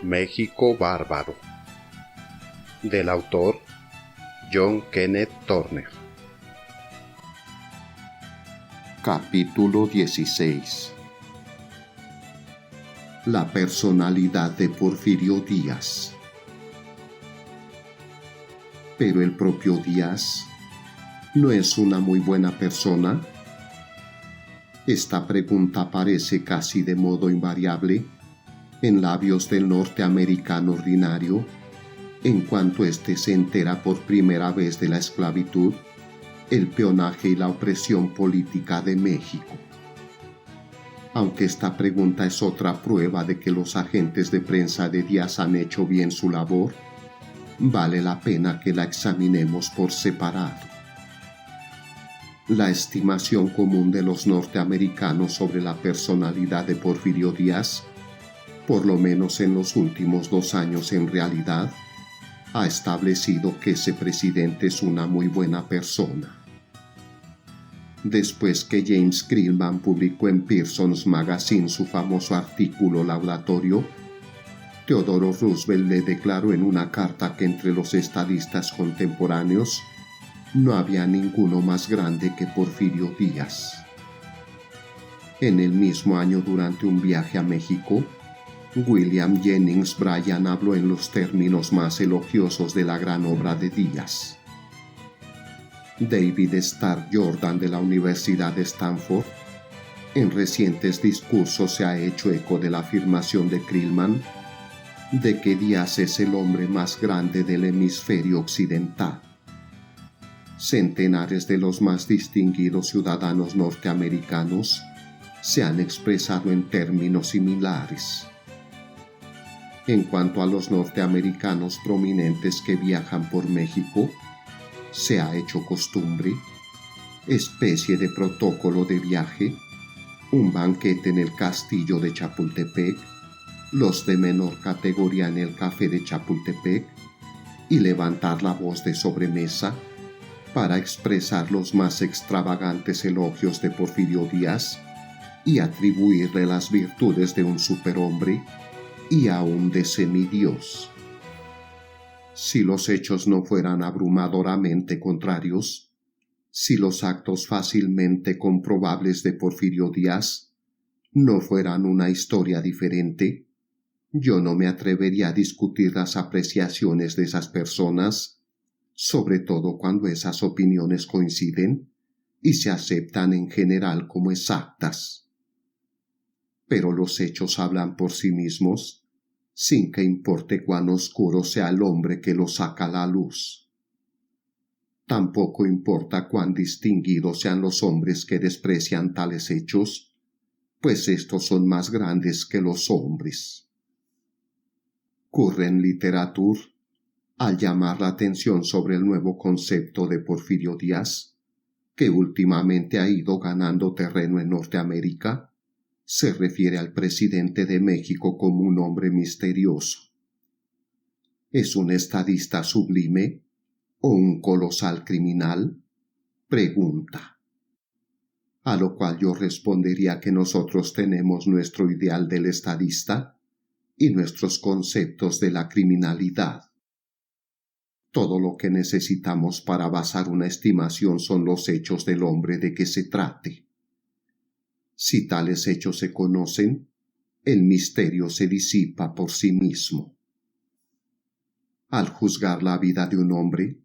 México bárbaro, del autor John Kenneth Turner. Capítulo 16. La personalidad de Porfirio Díaz. Pero el propio Díaz ¿no es una muy buena persona? Esta pregunta aparece casi de modo invariable en labios del norteamericano ordinario en cuanto éste se entera por primera vez de la esclavitud, el peonaje y la opresión política de México. Aunque esta pregunta es otra prueba de que los agentes de prensa de Díaz han hecho bien su labor, vale la pena que la examinemos por separado. La estimación común de los norteamericanos sobre la personalidad de Porfirio Díaz, por lo menos en los últimos 2 años en realidad, ha establecido que ese presidente es una muy buena persona. Después que James Krillman publicó en Pearson's Magazine su famoso artículo laudatorio, Theodore Roosevelt le declaró en una carta que entre los estadistas contemporáneos no había ninguno más grande que Porfirio Díaz. En el mismo año, durante un viaje a México, William Jennings Bryan habló en los términos más elogiosos de la gran obra de Díaz. David Starr Jordan de la Universidad de Stanford, en recientes discursos se ha hecho eco de la afirmación de Krillman de que Díaz es el hombre más grande del hemisferio occidental. Centenares de los más distinguidos ciudadanos norteamericanos se han expresado en términos similares. En cuanto a los norteamericanos prominentes que viajan por México, se ha hecho costumbre, especie de protocolo de viaje, un banquete en el castillo de Chapultepec, los de menor categoría en el café de Chapultepec, y levantar la voz de sobremesa para expresar los más extravagantes elogios de Porfirio Díaz y atribuirle las virtudes de un superhombre y aún de semidios. Si los hechos no fueran abrumadoramente contrarios, si los actos fácilmente comprobables de Porfirio Díaz no fueran una historia diferente, yo no me atrevería a discutir las apreciaciones de esas personas, sobre todo cuando esas opiniones coinciden y se aceptan en general como exactas. Pero los hechos hablan por sí mismos, sin que importe cuán oscuro sea el hombre que los saca a la luz. Tampoco importa cuán distinguidos sean los hombres que desprecian tales hechos, pues estos son más grandes que los hombres. Curren Literature, al llamar la atención sobre el nuevo concepto de Porfirio Díaz, que últimamente ha ido ganando terreno en Norteamérica, se refiere al presidente de México como un hombre misterioso. ¿Es un estadista sublime o un colosal criminal? Pregunta. A lo cual yo respondería que nosotros tenemos nuestro ideal del estadista y nuestros conceptos de la criminalidad. Todo lo que necesitamos para basar una estimación son los hechos del hombre de que se trate. Si tales hechos se conocen, el misterio se disipa por sí mismo. Al juzgar la vida de un hombre,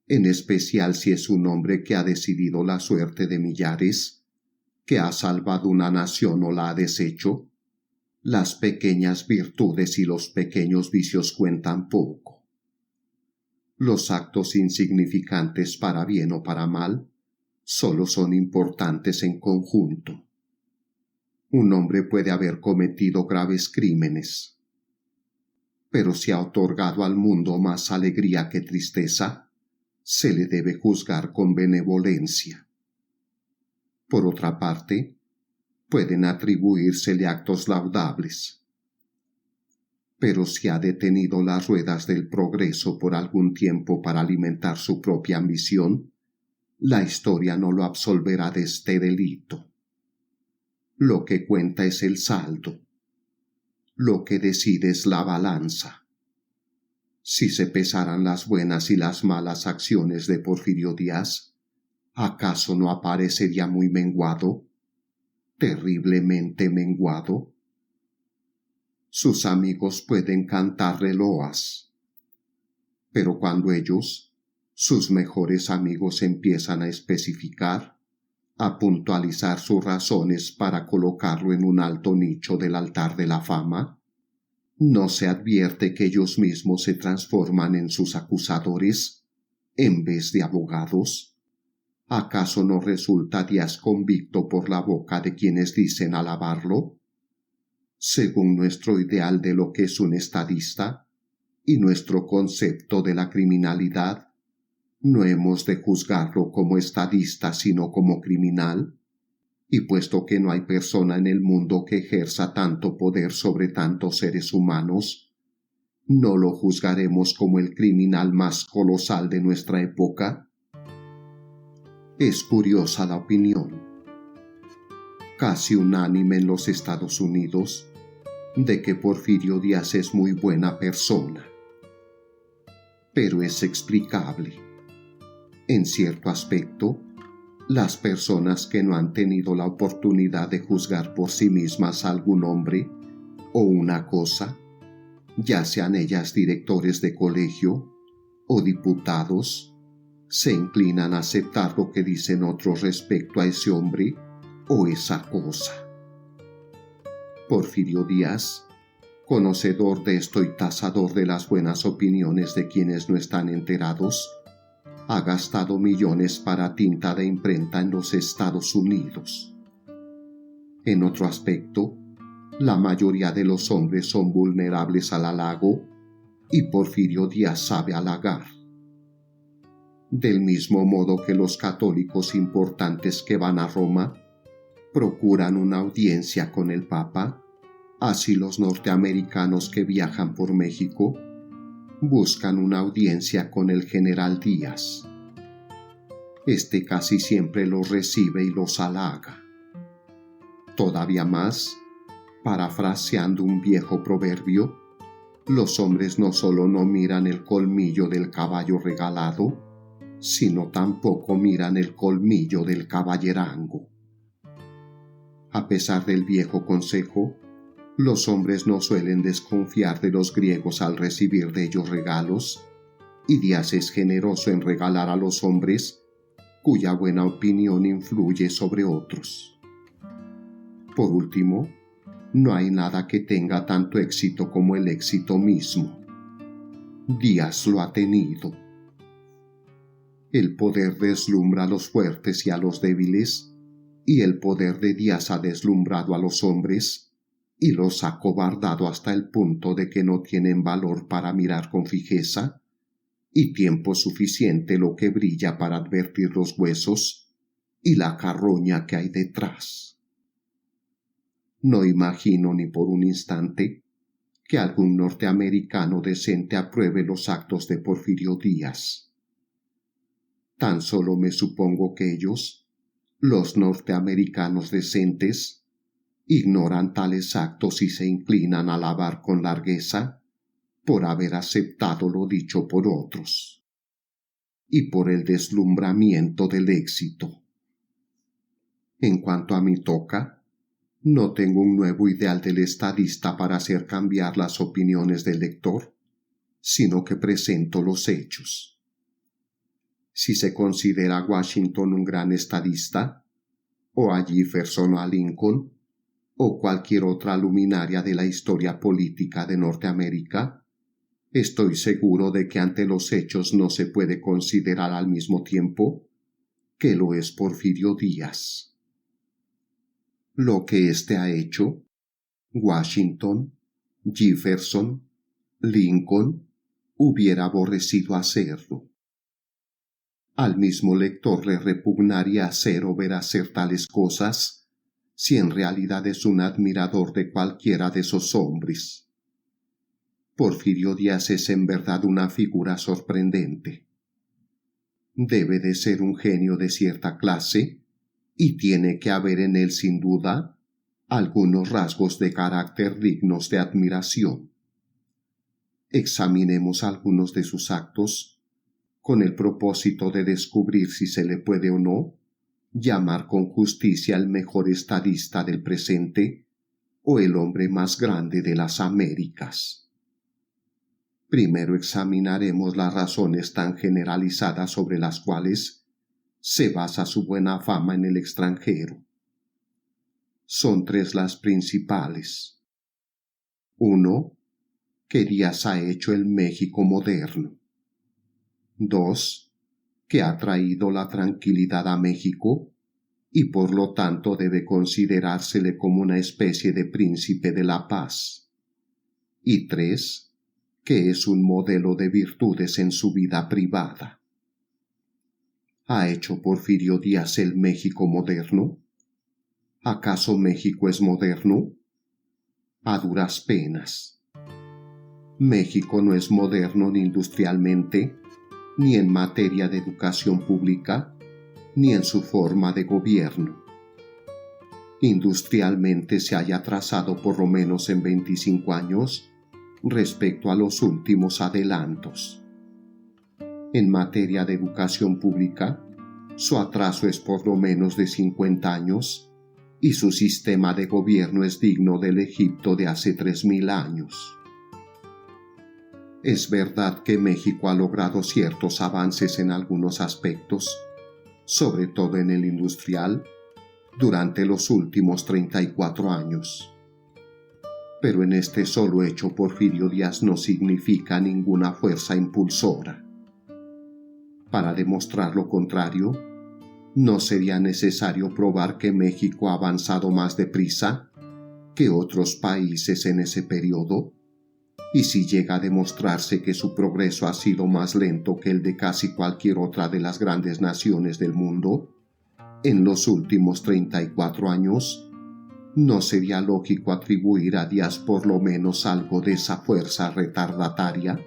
en especial si es un hombre que ha decidido la suerte de millares, que ha salvado una nación o la ha deshecho, las pequeñas virtudes y los pequeños vicios cuentan poco. Los actos insignificantes para bien o para mal solo son importantes en conjunto. Un hombre puede haber cometido graves crímenes, pero si ha otorgado al mundo más alegría que tristeza, se le debe juzgar con benevolencia. Por otra parte, pueden atribuírsele actos laudables. Pero si ha detenido las ruedas del progreso por algún tiempo para alimentar su propia ambición, la historia no lo absolverá de este delito. Lo que cuenta es el saldo. lo que decide es la balanza. Si se pesaran las buenas y las malas acciones de Porfirio Díaz, ¿acaso no aparecería muy menguado? Terriblemente menguado. Sus amigos pueden cantarle loas, pero cuando ellos, sus mejores amigos, empiezan a especificar, a puntualizar sus razones para colocarlo en un alto nicho del altar de la fama, ¿no se advierte que ellos mismos se transforman en sus acusadores en vez de abogados? ¿Acaso no resulta Díaz convicto por la boca de quienes dicen alabarlo? Según nuestro ideal de lo que es un estadista y nuestro concepto de la criminalidad, ¿no hemos de juzgarlo como estadista sino como criminal? Y puesto que no hay persona en el mundo que ejerza tanto poder sobre tantos seres humanos, ¿no lo juzgaremos como el criminal más colosal de nuestra época? Es curiosa la opinión, casi unánime en los Estados Unidos, de que Porfirio Díaz es muy buena persona. Pero es explicable. En cierto aspecto, las personas que no han tenido la oportunidad de juzgar por sí mismas a algún hombre o una cosa, ya sean ellas directores de colegio o diputados, se inclinan a aceptar lo que dicen otros respecto a ese hombre o esa cosa. Porfirio Díaz, conocedor de esto y tasador de las buenas opiniones de quienes no están enterados, ha gastado millones para tinta de imprenta en los Estados Unidos. En otro aspecto, la mayoría de los hombres son vulnerables al halago y Porfirio Díaz sabe halagar. Del mismo modo que los católicos importantes que van a Roma procuran una audiencia con el Papa, así los norteamericanos que viajan por México buscan una audiencia con el general Díaz. Este casi siempre los recibe y los halaga. Todavía más, parafraseando un viejo proverbio, los hombres no solo no miran el colmillo del caballo regalado, sino tampoco miran el colmillo del caballerango. A pesar del viejo consejo, los hombres no suelen desconfiar de los griegos al recibir de ellos regalos, y Díaz es generoso en regalar a los hombres cuya buena opinión influye sobre otros. Por último, no hay nada que tenga tanto éxito como el éxito mismo. Díaz lo ha tenido. El poder deslumbra a los fuertes y a los débiles, y el poder de Díaz ha deslumbrado a los hombres y los ha cobardado hasta el punto de que no tienen valor para mirar con fijeza y tiempo suficiente lo que brilla para advertir los huesos y la carroña que hay detrás. No imagino ni por un instante que algún norteamericano decente apruebe los actos de Porfirio Díaz. Tan solo me supongo que ellos, los norteamericanos decentes, ignoran tales actos y se inclinan a alabar con largueza por haber aceptado lo dicho por otros y por el deslumbramiento del éxito. En cuanto a mi toca, no tengo un nuevo ideal del estadista para hacer cambiar las opiniones del lector, sino que presento los hechos. Si se considera a Washington un gran estadista, o a Jefferson o a Lincoln, o cualquier otra luminaria de la historia política de Norteamérica, estoy seguro de que ante los hechos no se puede considerar al mismo tiempo que lo es Porfirio Díaz. Lo que éste ha hecho, Washington, Jefferson, Lincoln hubiera aborrecido hacerlo. Al mismo lector le repugnaría hacer o ver hacer tales cosas si en realidad es un admirador de cualquiera de esos hombres. Porfirio Díaz es en verdad una figura sorprendente. Debe de ser un genio de cierta clase, y tiene que haber en él sin duda algunos rasgos de carácter dignos de admiración. Examinemos algunos de sus actos, con el propósito de descubrir si se le puede o no llamar con justicia el mejor estadista del presente o el hombre más grande de las Américas. Primero examinaremos las razones tan generalizadas sobre las cuales se basa su buena fama en el extranjero. Son tres las principales. 1. Que Díaz ha hecho el México moderno. 2. Que ha traído la tranquilidad a México y por lo tanto debe considerársele como una especie de príncipe de la paz. Y 3. Que es un modelo de virtudes en su vida privada. ¿Ha hecho Porfirio Díaz el México moderno? ¿Acaso México es moderno? A duras penas. México no es moderno ni industrialmente, ni en materia de educación pública, ni en su forma de gobierno. Industrialmente se haya atrasado por lo menos en 25 años respecto a los últimos adelantos. En materia de educación pública, su atraso es por lo menos de 50 años y su sistema de gobierno es digno del Egipto de hace 3000 años. Es verdad que México ha logrado ciertos avances en algunos aspectos, sobre todo en el industrial, durante los últimos 34 años. Pero en este solo hecho Porfirio Díaz no significa ninguna fuerza impulsora. Para demostrar lo contrario, no sería necesario probar que México ha avanzado más deprisa que otros países en ese periodo, y si llega a demostrarse que su progreso ha sido más lento que el de casi cualquier otra de las grandes naciones del mundo, en los últimos 34 años, ¿no sería lógico atribuir a Díaz por lo menos algo de esa fuerza retardataria?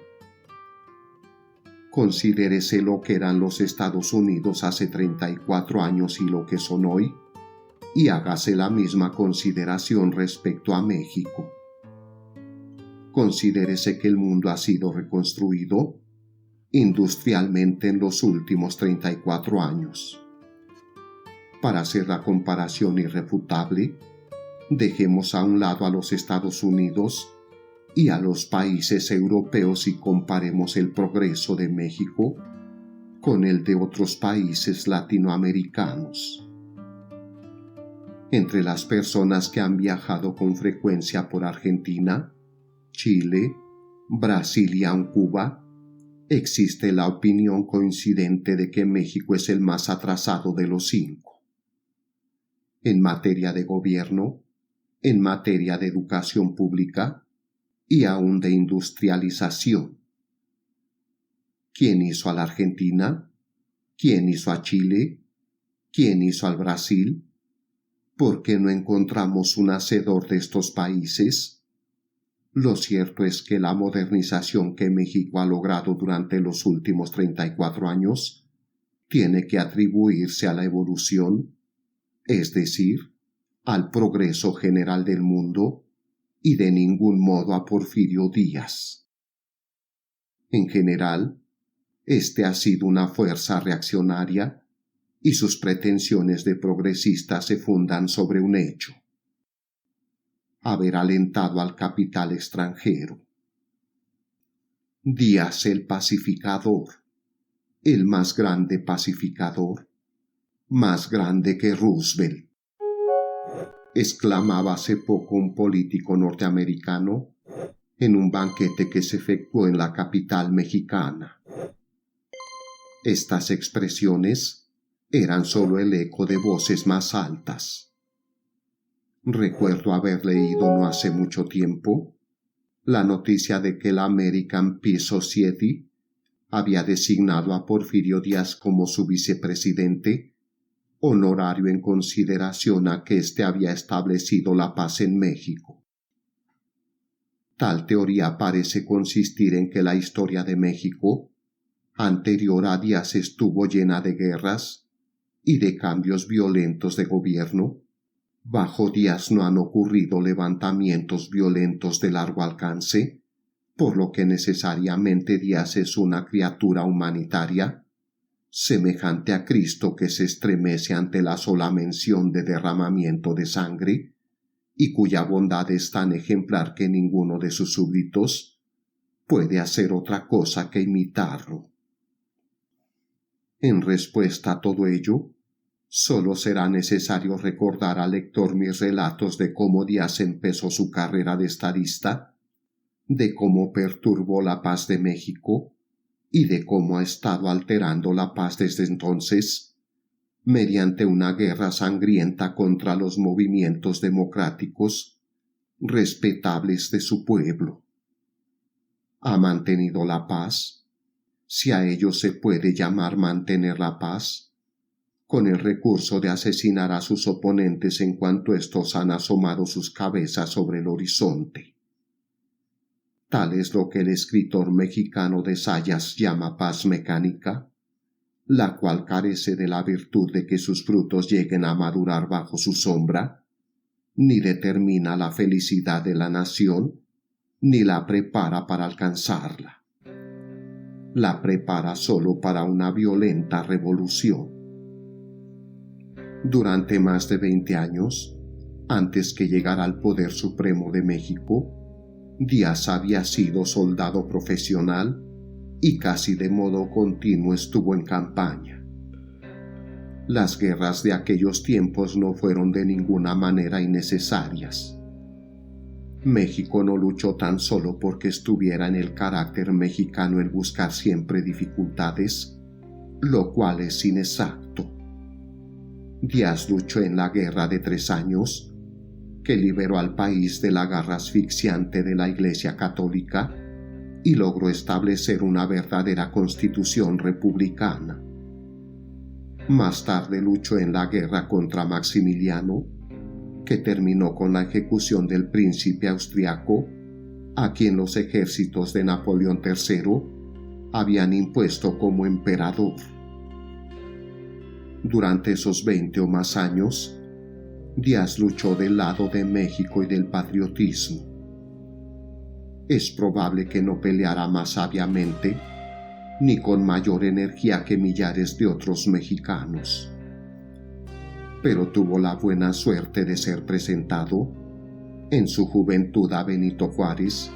Considérese lo que eran los Estados Unidos hace 34 años y lo que son hoy, y hágase la misma consideración respecto a México. Considérese que el mundo ha sido reconstruido industrialmente en los últimos 34 años. Para hacer la comparación irrefutable, dejemos a un lado a los Estados Unidos y a los países europeos y comparemos el progreso de México con el de otros países latinoamericanos. Entre las personas que han viajado con frecuencia por Argentina, Chile, Brasil y aun Cuba, existe la opinión coincidente de que México es el más atrasado de los 5. En materia de gobierno, en materia de educación pública y aún de industrialización. ¿Quién hizo a la Argentina? ¿Quién hizo a Chile? ¿Quién hizo al Brasil? ¿Por qué no encontramos un hacedor de estos países? Lo cierto es que la modernización que México ha logrado durante los últimos 34 años tiene que atribuirse a la evolución, es decir, al progreso general del mundo, y de ningún modo a Porfirio Díaz. En general, este ha sido una fuerza reaccionaria y sus pretensiones de progresista se fundan sobre un hecho: haber alentado al capital extranjero. Díaz el pacificador, el más grande pacificador, más grande que Roosevelt, exclamaba hace poco un político norteamericano en un banquete que se efectuó en la capital mexicana. Estas expresiones eran sólo el eco de voces más altas. Recuerdo haber leído no hace mucho tiempo la noticia de que la American Peace Society había designado a Porfirio Díaz como su vicepresidente, honorario en consideración a que éste había establecido la paz en México. Tal teoría parece consistir en que la historia de México, anterior a Díaz, estuvo llena de guerras y de cambios violentos de gobierno, Bajo Díaz no han ocurrido levantamientos violentos de largo alcance, por lo que necesariamente Díaz es una criatura humanitaria, semejante a Cristo que se estremece ante la sola mención de derramamiento de sangre, y cuya bondad es tan ejemplar que ninguno de sus súbditos puede hacer otra cosa que imitarlo. En respuesta a todo ello, solo será necesario recordar al lector mis relatos de cómo Díaz empezó su carrera de estadista, de cómo perturbó la paz de México y de cómo ha estado alterando la paz desde entonces, mediante una guerra sangrienta contra los movimientos democráticos respetables de su pueblo. ¿Ha mantenido la paz? Si a ello se puede llamar mantener la paz, con el recurso de asesinar a sus oponentes en cuanto éstos han asomado sus cabezas sobre el horizonte. Tal es lo que el escritor mexicano de Zayas llama paz mecánica, la cual carece de la virtud de que sus frutos lleguen a madurar bajo su sombra, ni determina la felicidad de la nación, ni la prepara para alcanzarla. La prepara solo para una violenta revolución. Durante más de 20 años, antes que llegara al poder supremo de México, Díaz había sido soldado profesional y casi de modo continuo estuvo en campaña. Las guerras de aquellos tiempos no fueron de ninguna manera innecesarias. México no luchó tan solo porque estuviera en el carácter mexicano el buscar siempre dificultades, lo cual es inexacto. Díaz luchó en la guerra de 3 años, que liberó al país de la garra asfixiante de la Iglesia Católica y logró establecer una verdadera constitución republicana. Más tarde luchó en la guerra contra Maximiliano, que terminó con la ejecución del príncipe austriaco, a quien los ejércitos de Napoleón III habían impuesto como emperador. Durante esos 20 o más años, Díaz luchó del lado de México y del patriotismo. Es probable que no peleara más sabiamente ni con mayor energía que millares de otros mexicanos, pero tuvo la buena suerte de ser presentado en su juventud a Benito Juárez,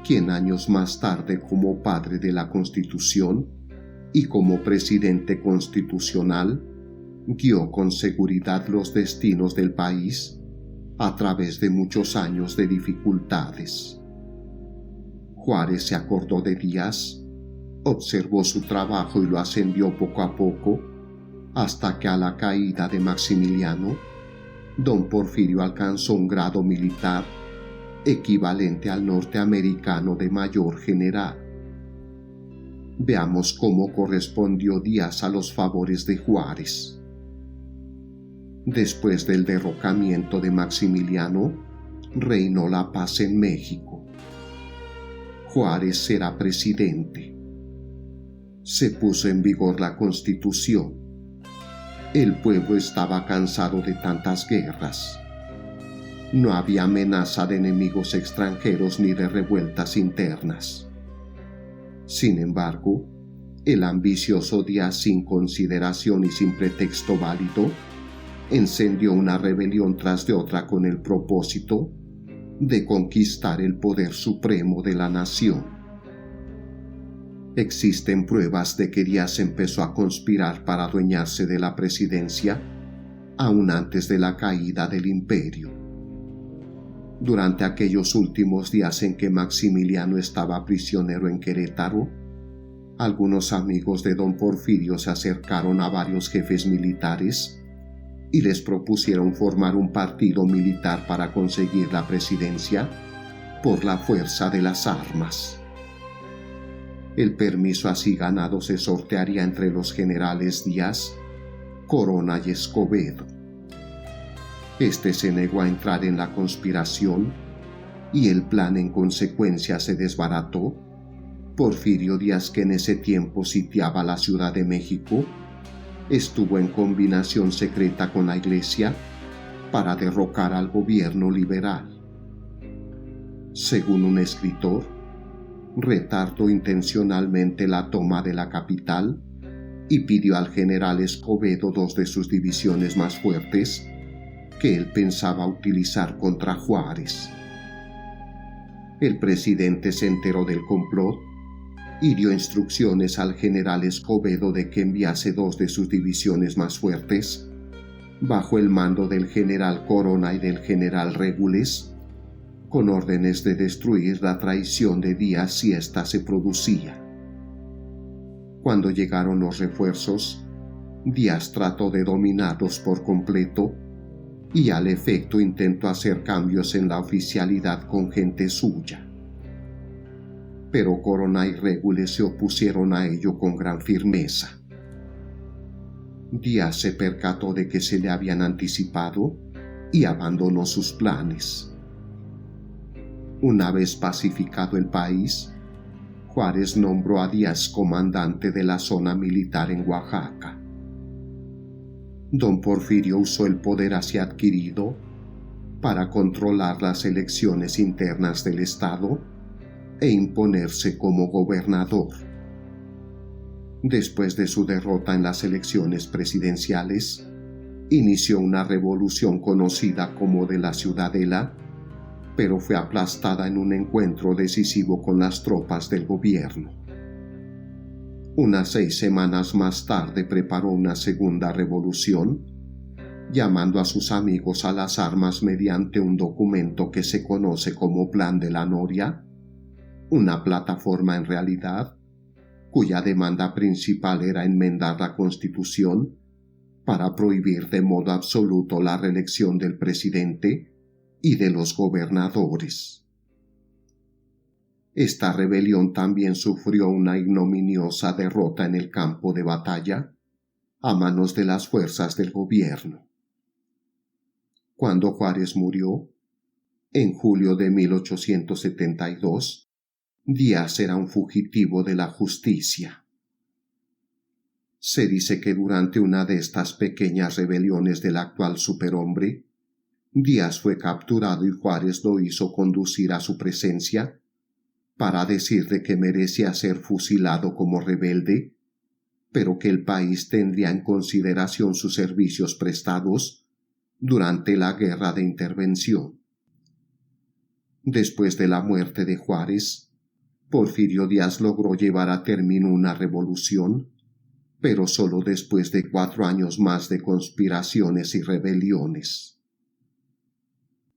quien años más tarde, como padre de la Constitución y como presidente constitucional, guió con seguridad los destinos del país a través de muchos años de dificultades. Juárez se acordó de Díaz, observó su trabajo y lo ascendió poco a poco, hasta que a la caída de Maximiliano, don Porfirio alcanzó un grado militar equivalente al norteamericano de mayor general. Veamos cómo correspondió Díaz a los favores de Juárez. Después del derrocamiento de Maximiliano, reinó la paz en México. Juárez era presidente. Se puso en vigor la Constitución. El pueblo estaba cansado de tantas guerras. No había amenaza de enemigos extranjeros ni de revueltas internas. Sin embargo, el ambicioso Díaz, sin consideración y sin pretexto válido, encendió una rebelión tras de otra con el propósito de conquistar el poder supremo de la nación. Existen pruebas de que Díaz empezó a conspirar para adueñarse de la presidencia aún antes de la caída del imperio. Durante aquellos últimos días en que Maximiliano estaba prisionero en Querétaro, algunos amigos de don Porfirio se acercaron a varios jefes militares y les propusieron formar un partido militar para conseguir la presidencia por la fuerza de las armas. El permiso así ganado se sortearía entre los generales Díaz, Corona y Escobedo. Este se negó a entrar en la conspiración y el plan en consecuencia se desbarató. Porfirio Díaz, que en ese tiempo sitiaba la Ciudad de México, estuvo en combinación secreta con la Iglesia para derrocar al gobierno liberal. Según un escritor, retardó intencionalmente la toma de la capital y pidió al general Escobedo 2 de sus divisiones más fuertes que él pensaba utilizar contra Juárez. El presidente se enteró del complot y dio instrucciones al general Escobedo de que enviase 2 de sus divisiones más fuertes, bajo el mando del general Corona y del general Régules, con órdenes de destruir la traición de Díaz si ésta se producía. Cuando llegaron los refuerzos, Díaz trató de dominarlos por completo y al efecto intentó hacer cambios en la oficialidad con gente suya. Pero Corona y Régules se opusieron a ello con gran firmeza. Díaz se percató de que se le habían anticipado y abandonó sus planes. Una vez pacificado el país, Juárez nombró a Díaz comandante de la zona militar en Oaxaca. Don Porfirio usó el poder así adquirido para controlar las elecciones internas del estado e imponerse como gobernador. Después de su derrota en las elecciones presidenciales, inició una revolución conocida como de la Ciudadela, pero fue aplastada en un encuentro decisivo con las tropas del gobierno. Unas 6 semanas más tarde preparó una segunda revolución, llamando a sus amigos a las armas mediante un documento que se conoce como Plan de la Noria, una plataforma en realidad, cuya demanda principal era enmendar la Constitución para prohibir de modo absoluto la reelección del presidente y de los gobernadores. Esta rebelión también sufrió una ignominiosa derrota en el campo de batalla a manos de las fuerzas del gobierno. Cuando Juárez murió, en julio de 1872, Díaz era un fugitivo de la justicia. Se dice que durante una de estas pequeñas rebeliones del actual superhombre, Díaz fue capturado y Juárez lo hizo conducir a su presencia para decirle que merecía ser fusilado como rebelde, pero que el país tendría en consideración sus servicios prestados durante la guerra de intervención. Después de la muerte de Juárez, Porfirio Díaz logró llevar a término una revolución, pero solo después de 4 años más de conspiraciones y rebeliones.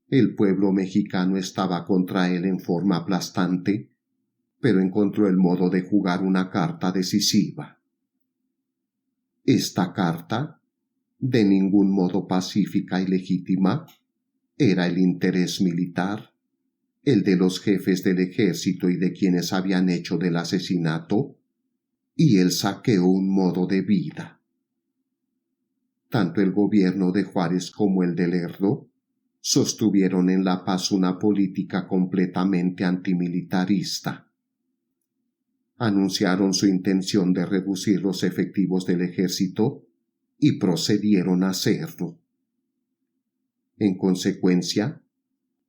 El pueblo mexicano estaba contra él en forma aplastante, pero encontró el modo de jugar una carta decisiva. Esta carta, de ningún modo pacífica y legítima, era el interés militar, el de los jefes del ejército y de quienes habían hecho del asesinato, y el saqueo un modo de vida. Tanto el gobierno de Juárez como el de Lerdo sostuvieron en La Paz una política completamente antimilitarista. Anunciaron su intención de reducir los efectivos del ejército y procedieron a hacerlo. En consecuencia,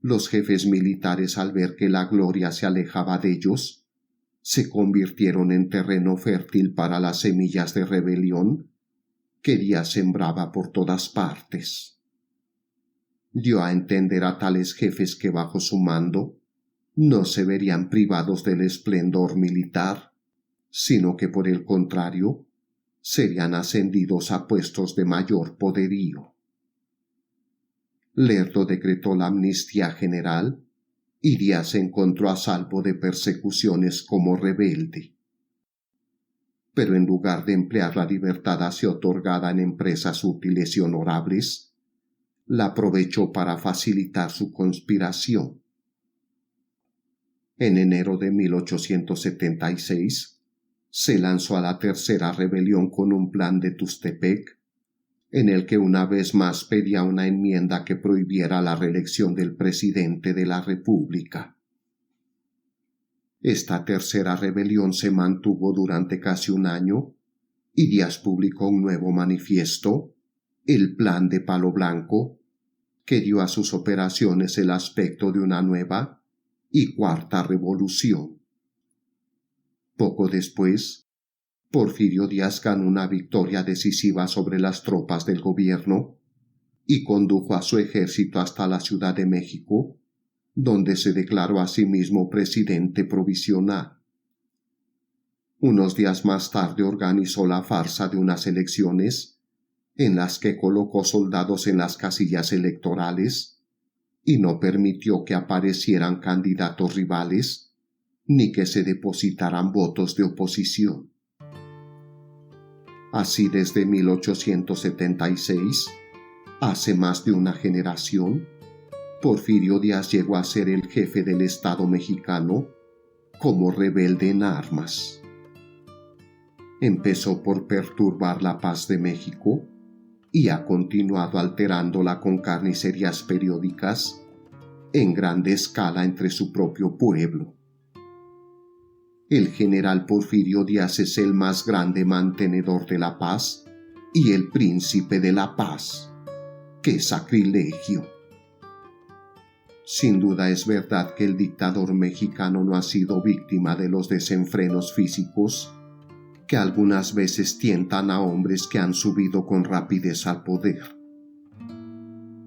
los jefes militares, al ver que la gloria se alejaba de ellos, se convirtieron en terreno fértil para las semillas de rebelión que Díaz sembraba por todas partes. Dio a entender a tales jefes que bajo su mando no se verían privados del esplendor militar, sino que por el contrario serían ascendidos a puestos de mayor poderío. Lerdo decretó la amnistía general y Díaz se encontró a salvo de persecuciones como rebelde. Pero en lugar de emplear la libertad así otorgada en empresas útiles y honorables, la aprovechó para facilitar su conspiración. En enero de 1876 se lanzó a la tercera rebelión con un plan de Tustepec, en el que una vez más pedía una enmienda que prohibiera la reelección del presidente de la República. Esta tercera rebelión se mantuvo durante casi un año y Díaz publicó un nuevo manifiesto, el Plan de Palo Blanco, que dio a sus operaciones el aspecto de una nueva y cuarta revolución. Poco después, Porfirio Díaz ganó una victoria decisiva sobre las tropas del gobierno y condujo a su ejército hasta la Ciudad de México, donde se declaró a sí mismo presidente provisional. Unos días más tarde organizó la farsa de unas elecciones en las que colocó soldados en las casillas electorales y no permitió que aparecieran candidatos rivales ni que se depositaran votos de oposición. Así, desde 1876, hace más de una generación, Porfirio Díaz llegó a ser el jefe del Estado mexicano como rebelde en armas. Empezó por perturbar la paz de México y ha continuado alterándola con carnicerías periódicas en grande escala entre su propio pueblo. El general Porfirio Díaz es el más grande mantenedor de la paz y el príncipe de la paz. ¡Qué sacrilegio! Sin duda es verdad que el dictador mexicano no ha sido víctima de los desenfrenos físicos que algunas veces tientan a hombres que han subido con rapidez al poder.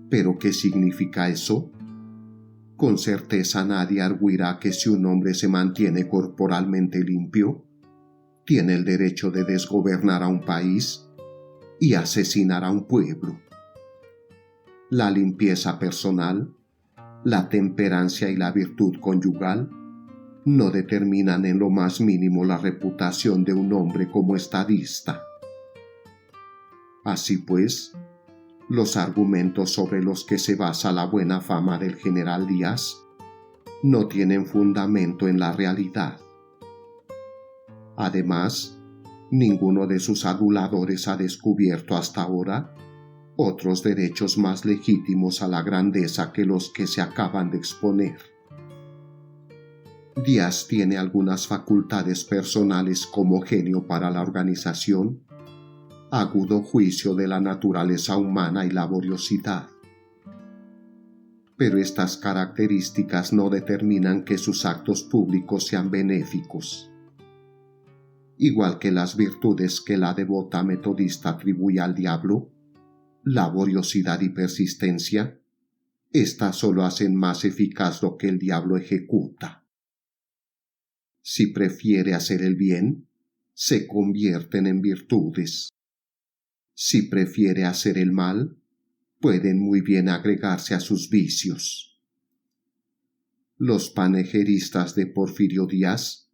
¿Pero qué significa eso? Con certeza nadie arguirá que si un hombre se mantiene corporalmente limpio, tiene el derecho de desgobernar a un país y asesinar a un pueblo. La limpieza personal, la temperancia y la virtud conyugal no determinan en lo más mínimo la reputación de un hombre como estadista. Así pues, los argumentos sobre los que se basa la buena fama del general Díaz no tienen fundamento en la realidad. Además, ninguno de sus aduladores ha descubierto hasta ahora otros derechos más legítimos a la grandeza que los que se acaban de exponer. Díaz tiene algunas facultades personales como genio para la organización, agudo juicio de la naturaleza humana y laboriosidad. Pero estas características no determinan que sus actos públicos sean benéficos. Igual que las virtudes que la devota metodista atribuye al diablo, laboriosidad y persistencia, éstas solo hacen más eficaz lo que el diablo ejecuta. Si prefiere hacer el bien, se convierten en virtudes. Si prefiere hacer el mal, pueden muy bien agregarse a sus vicios. Los panegeristas de Porfirio Díaz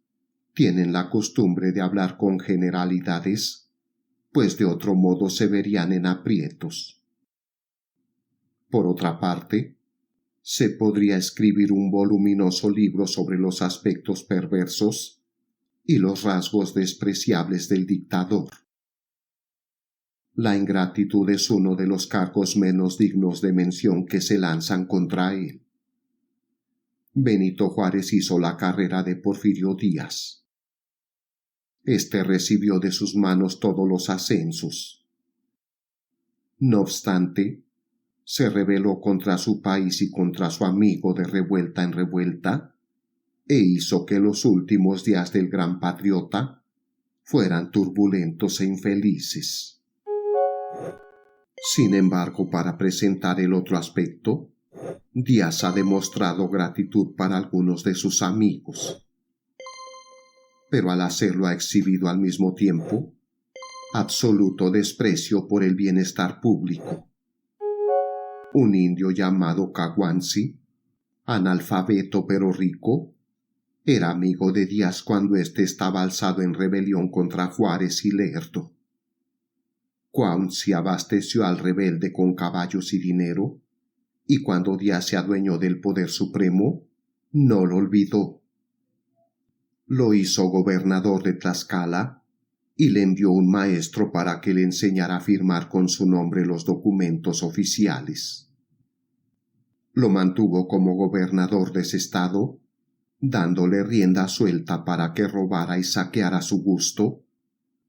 tienen la costumbre de hablar con generalidades, pues de otro modo se verían en aprietos. Por otra parte, se podría escribir un voluminoso libro sobre los aspectos perversos y los rasgos despreciables del dictador. La ingratitud es uno de los cargos menos dignos de mención que se lanzan contra él. Benito Juárez hizo la carrera de Porfirio Díaz. Este recibió de sus manos todos los ascensos. No obstante, se rebeló contra su país y contra su amigo de revuelta en revuelta, e hizo que los últimos días del gran patriota fueran turbulentos e infelices. Sin embargo, para presentar el otro aspecto, Díaz ha demostrado gratitud para algunos de sus amigos, pero al hacerlo ha exhibido al mismo tiempo absoluto desprecio por el bienestar público. Un indio llamado Caguanci, analfabeto pero rico, era amigo de Díaz cuando éste estaba alzado en rebelión contra Juárez y Lerdo. Caguanci abasteció al rebelde con caballos y dinero, y cuando Díaz se adueñó del poder supremo, no lo olvidó. Lo hizo gobernador de Tlaxcala y le envió un maestro para que le enseñara a firmar con su nombre los documentos oficiales. Lo mantuvo como gobernador de ese estado, dándole rienda suelta para que robara y saqueara a su gusto,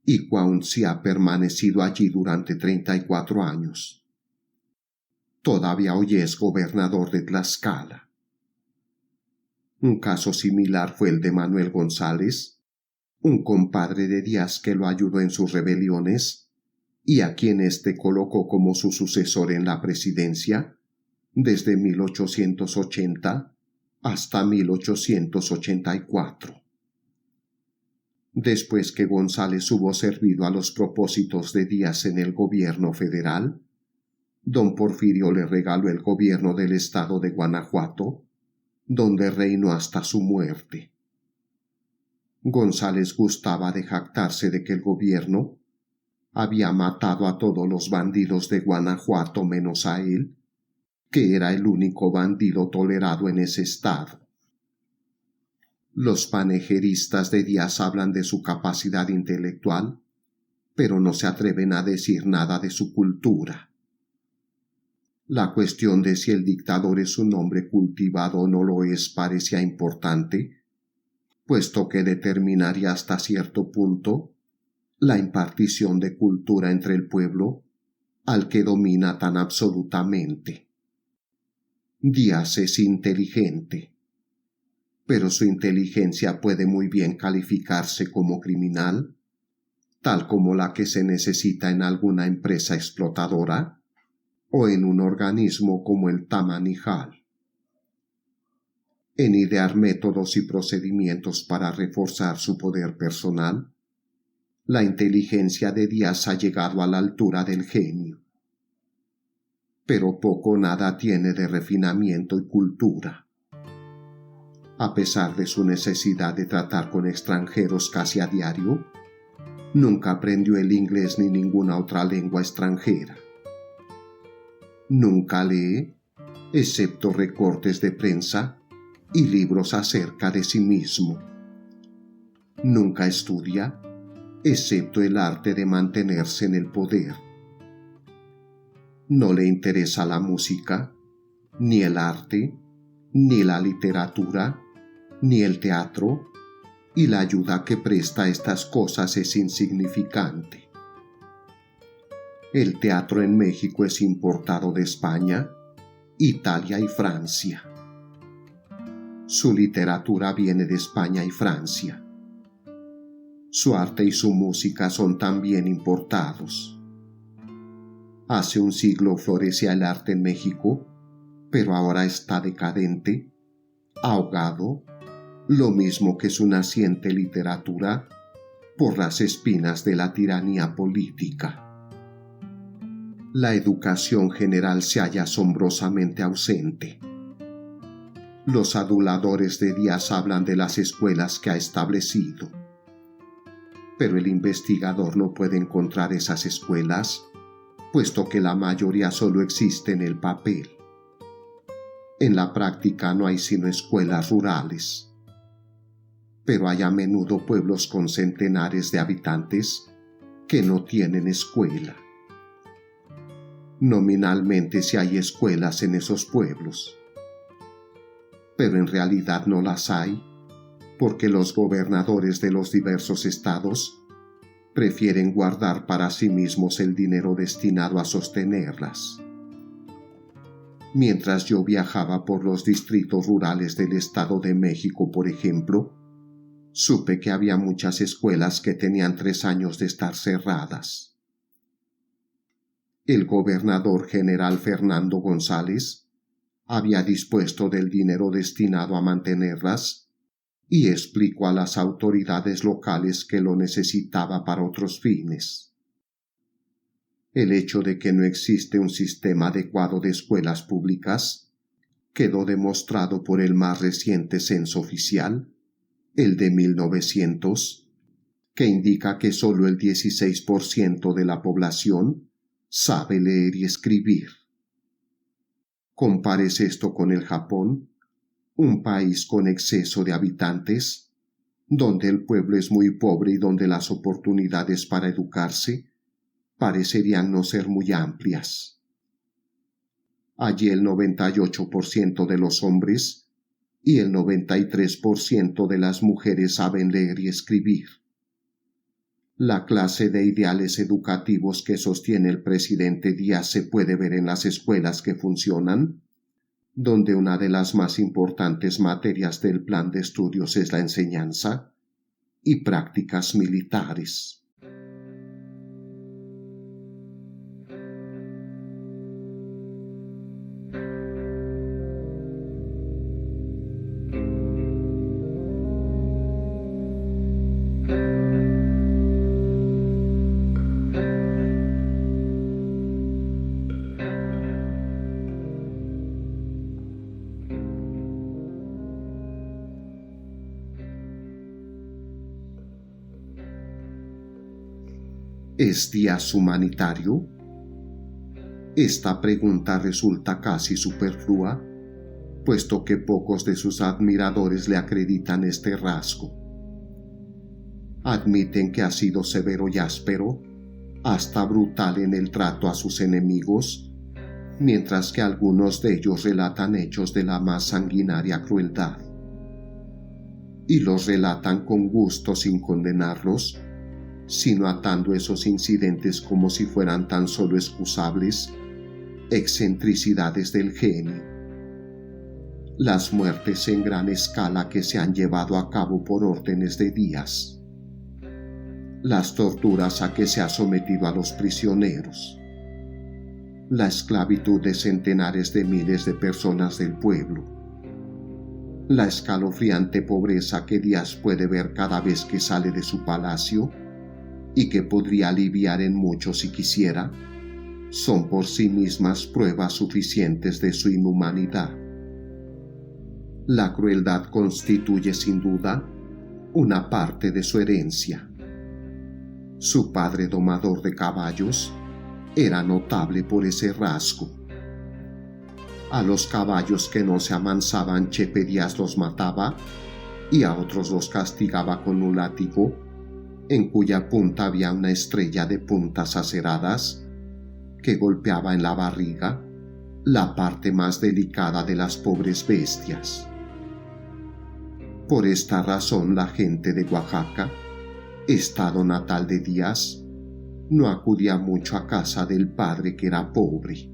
y Caguanci ha permanecido allí durante 34 años. todavía hoy es gobernador de Tlaxcala. Un caso similar fue el de Manuel González, un compadre de Díaz que lo ayudó en sus rebeliones y a quien éste colocó como su sucesor en la presidencia desde 1880 hasta 1884. Después que González hubo servido a los propósitos de Díaz en el gobierno federal, don Porfirio le regaló el gobierno del estado de Guanajuato, donde reinó hasta su muerte. González gustaba de jactarse de que el gobierno había matado a todos los bandidos de Guanajuato menos a él, que era el único bandido tolerado en ese estado. Los panejeristas de Díaz hablan de su capacidad intelectual, pero no se atreven a decir nada de su cultura. La cuestión de si el dictador es un hombre cultivado o no lo es parecía importante, puesto que determinaría hasta cierto punto la impartición de cultura entre el pueblo al que domina tan absolutamente. Díaz es inteligente, pero su inteligencia puede muy bien calificarse como criminal, tal como la que se necesita en alguna empresa explotadora o en un organismo como el Tamanijal. En idear métodos y procedimientos para reforzar su poder personal, la inteligencia de Díaz ha llegado a la altura del genio. Pero poco o nada tiene de refinamiento y cultura. A pesar de su necesidad de tratar con extranjeros casi a diario, nunca aprendió el inglés ni ninguna otra lengua extranjera. Nunca lee, excepto recortes de prensa y libros acerca de sí mismo. Nunca estudia, excepto el arte de mantenerse en el poder. No le interesa la música, ni el arte, ni la literatura, ni el teatro, y la ayuda que presta a estas cosas es insignificante. El teatro en México es importado de España, Italia y Francia. Su literatura viene de España y Francia. Su arte y su música son también importados. Hace un siglo florecía el arte en México, pero ahora está decadente, ahogado, lo mismo que su naciente literatura, por las espinas de la tiranía política. La educación general se halla asombrosamente ausente. Los aduladores de Díaz hablan de las escuelas que ha establecido, pero el investigador no puede encontrar esas escuelas, puesto que la mayoría solo existe en el papel. En la práctica no hay sino escuelas rurales, pero hay a menudo pueblos con centenares de habitantes que no tienen escuela. Nominalmente sí hay escuelas en esos pueblos, pero en realidad no las hay, porque los gobernadores de los diversos estados prefieren guardar para sí mismos el dinero destinado a sostenerlas. Mientras yo viajaba por los distritos rurales del Estado de México, por ejemplo, supe que había muchas escuelas que tenían 3 años de estar cerradas. El gobernador general Fernando González había dispuesto del dinero destinado a mantenerlas y explicó a las autoridades locales que lo necesitaba para otros fines. El hecho de que no existe un sistema adecuado de escuelas públicas quedó demostrado por el más reciente censo oficial, el de 1900, que indica que solo el 16% de la población sabe leer y escribir. Compares esto con el Japón, un país con exceso de habitantes, donde el pueblo es muy pobre y donde las oportunidades para educarse parecerían no ser muy amplias. Allí el 98% de los hombres y el 93% de las mujeres saben leer y escribir. La clase de ideales educativos que sostiene el presidente Díaz se puede ver en las escuelas que funcionan, donde una de las más importantes materias del plan de estudios es la enseñanza y prácticas militares. ¿Es Díaz humanitario? Esta pregunta resulta casi superflua, puesto que pocos de sus admiradores le acreditan este rasgo. Admiten que ha sido severo y áspero, hasta brutal en el trato a sus enemigos, mientras que algunos de ellos relatan hechos de la más sanguinaria crueldad. Y los relatan con gusto sin condenarlos, sino atando esos incidentes como si fueran tan solo excusables, excentricidades del genio. Las muertes en gran escala que se han llevado a cabo por órdenes de Díaz. Las torturas a que se ha sometido a los prisioneros. La esclavitud de centenares de miles de personas del pueblo. La escalofriante pobreza que Díaz puede ver cada vez que sale de su palacio y que podría aliviar en mucho si quisiera, son por sí mismas pruebas suficientes de su inhumanidad. La crueldad constituye sin duda una parte de su herencia. Su padre, domador de caballos, era notable por ese rasgo. A los caballos que no se amansaban, Chepe Díaz los mataba y a otros los castigaba con un látigo en cuya punta había una estrella de puntas aceradas que golpeaba en la barriga, la parte más delicada de las pobres bestias. Por esta razón la gente de Oaxaca, estado natal de Díaz, no acudía mucho a casa del padre que era pobre.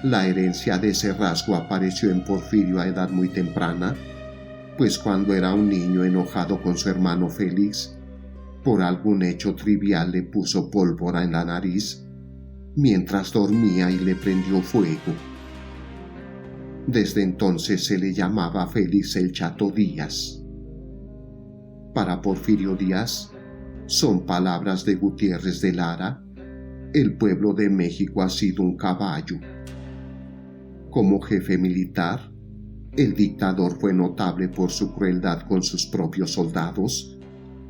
La herencia de ese rasgo apareció en Porfirio a edad muy temprana, pues cuando era un niño enojado con su hermano Félix, por algún hecho trivial le puso pólvora en la nariz mientras dormía y le prendió fuego. Desde entonces se le llamaba Félix el Chato Díaz. Para Porfirio Díaz, son palabras de Gutiérrez de Lara, el pueblo de México ha sido un caballo. Como jefe militar, el dictador fue notable por su crueldad con sus propios soldados